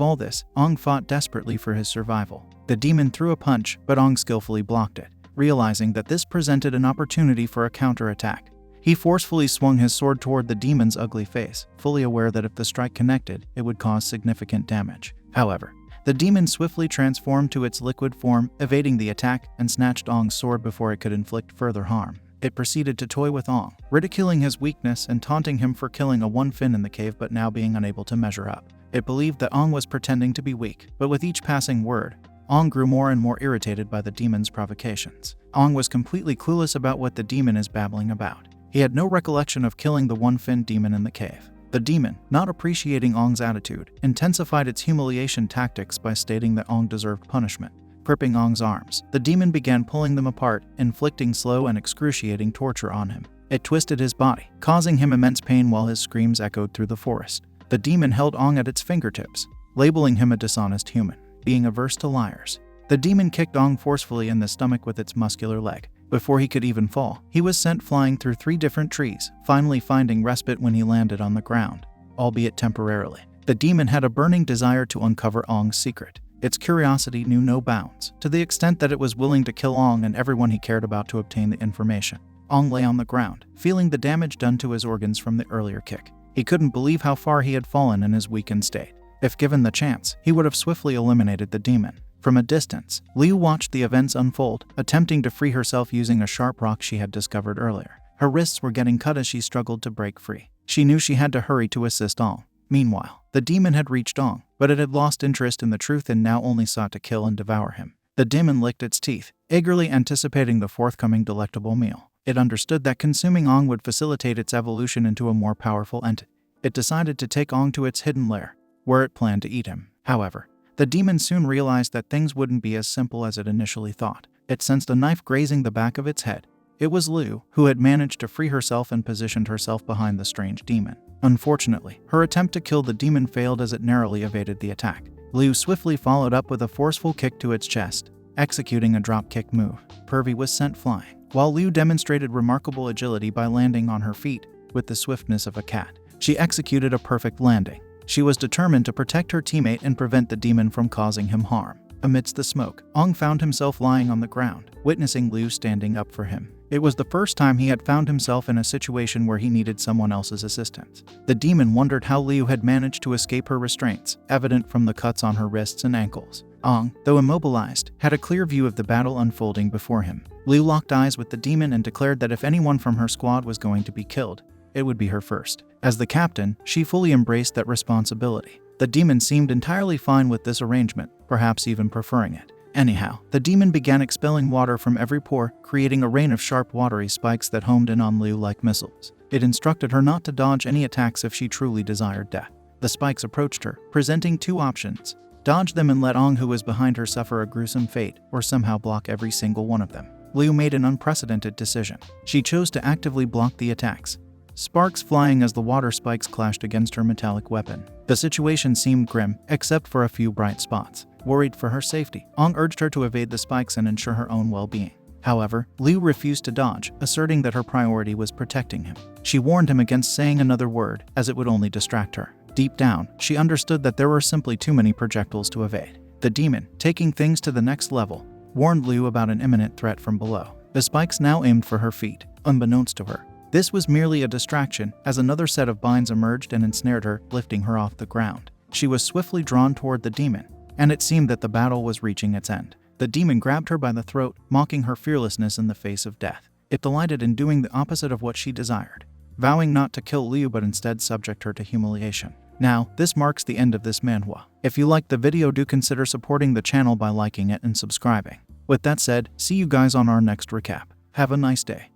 [SPEAKER 1] all this, Ong fought desperately for his survival. The demon threw a punch, but Ong skillfully blocked it. Realizing that this presented an opportunity for a counterattack, he forcefully swung his sword toward the demon's ugly face, fully aware that if the strike connected, it would cause significant damage. However, the demon swiftly transformed to its liquid form, evading the attack, and snatched Ong's sword before it could inflict further harm. It proceeded to toy with Ong, ridiculing his weakness and taunting him for killing a one-fin in the cave but now being unable to measure up. It believed that Ong was pretending to be weak, but with each passing word, Ong grew more and more irritated by the demon's provocations. Ong was completely clueless about what the demon is babbling about. He had no recollection of killing the one-fin demon in the cave. The demon, not appreciating Ong's attitude, intensified its humiliation tactics by stating that Ong deserved punishment. Gripping Ong's arms, the demon began pulling them apart, inflicting slow and excruciating torture on him. It twisted his body, causing him immense pain while his screams echoed through the forest. The demon held Ong at its fingertips, labeling him a dishonest human, being averse to liars. The demon kicked Ong forcefully in the stomach with its muscular leg. Before he could even fall, he was sent flying through 3 different trees, finally finding respite when he landed on the ground, albeit temporarily. The demon had a burning desire to uncover Ong's secret. Its curiosity knew no bounds, to the extent that it was willing to kill Ong and everyone he cared about to obtain the information. Ong lay on the ground, feeling the damage done to his organs from the earlier kick. He couldn't believe how far he had fallen in his weakened state. If given the chance, he would have swiftly eliminated the demon. From a distance, Liu watched the events unfold, attempting to free herself using a sharp rock she had discovered earlier. Her wrists were getting cut as she struggled to break free. She knew she had to hurry to assist Ong. Meanwhile, the demon had reached Ong, but it had lost interest in the truth and now only sought to kill and devour him. The demon licked its teeth, eagerly anticipating the forthcoming delectable meal. It understood that consuming Ong would facilitate its evolution into a more powerful entity. It decided to take Ong to its hidden lair, where it planned to eat him. However, the demon soon realized that things wouldn't be as simple as it initially thought. It sensed a knife grazing the back of its head. It was Liu, who had managed to free herself and positioned herself behind the strange demon. Unfortunately, her attempt to kill the demon failed as it narrowly evaded the attack. Liu swiftly followed up with a forceful kick to its chest, executing a drop-kick move. Pervy was sent flying, while Liu demonstrated remarkable agility by landing on her feet with the swiftness of a cat. She executed a perfect landing. She was determined to protect her teammate and prevent the demon from causing him harm. Amidst the smoke, Ong found himself lying on the ground, witnessing Liu standing up for him. It was the first time he had found himself in a situation where he needed someone else's assistance. The demon wondered how Liu had managed to escape her restraints, evident from the cuts on her wrists and ankles. Ong, though immobilized, had a clear view of the battle unfolding before him. Liu locked eyes with the demon and declared that if anyone from her squad was going to be killed, it would be her first. As the captain, she fully embraced that responsibility. The demon seemed entirely fine with this arrangement, perhaps even preferring it. Anyhow, the demon began expelling water from every pore, creating a rain of sharp watery spikes that homed in on Liu like missiles. It instructed her not to dodge any attacks if she truly desired death. The spikes approached her, presenting 2 options: dodge them and let Ong, who was behind her, suffer a gruesome fate, or somehow block every single one of them. Liu made an unprecedented decision. She chose to actively block the attacks, sparks flying as the water spikes clashed against her metallic weapon. The situation seemed grim, except for a few bright spots. Worried for her safety, Ong urged her to evade the spikes and ensure her own well-being. However, Liu refused to dodge, asserting that her priority was protecting him. She warned him against saying another word, as it would only distract her. Deep down, she understood that there were simply too many projectiles to evade. The demon, taking things to the next level, warned Liu about an imminent threat from below. The spikes now aimed for her feet, unbeknownst to her. This was merely a distraction, as another set of binds emerged and ensnared her, lifting her off the ground. She was swiftly drawn toward the demon, and it seemed that the battle was reaching its end. The demon grabbed her by the throat, mocking her fearlessness in the face of death. It delighted in doing the opposite of what she desired, vowing not to kill Liu but instead subject her to humiliation. Now, this marks the end of this manhwa. If you liked the video, do consider supporting the channel by liking it and subscribing. With that said, see you guys on our next recap. Have a nice day.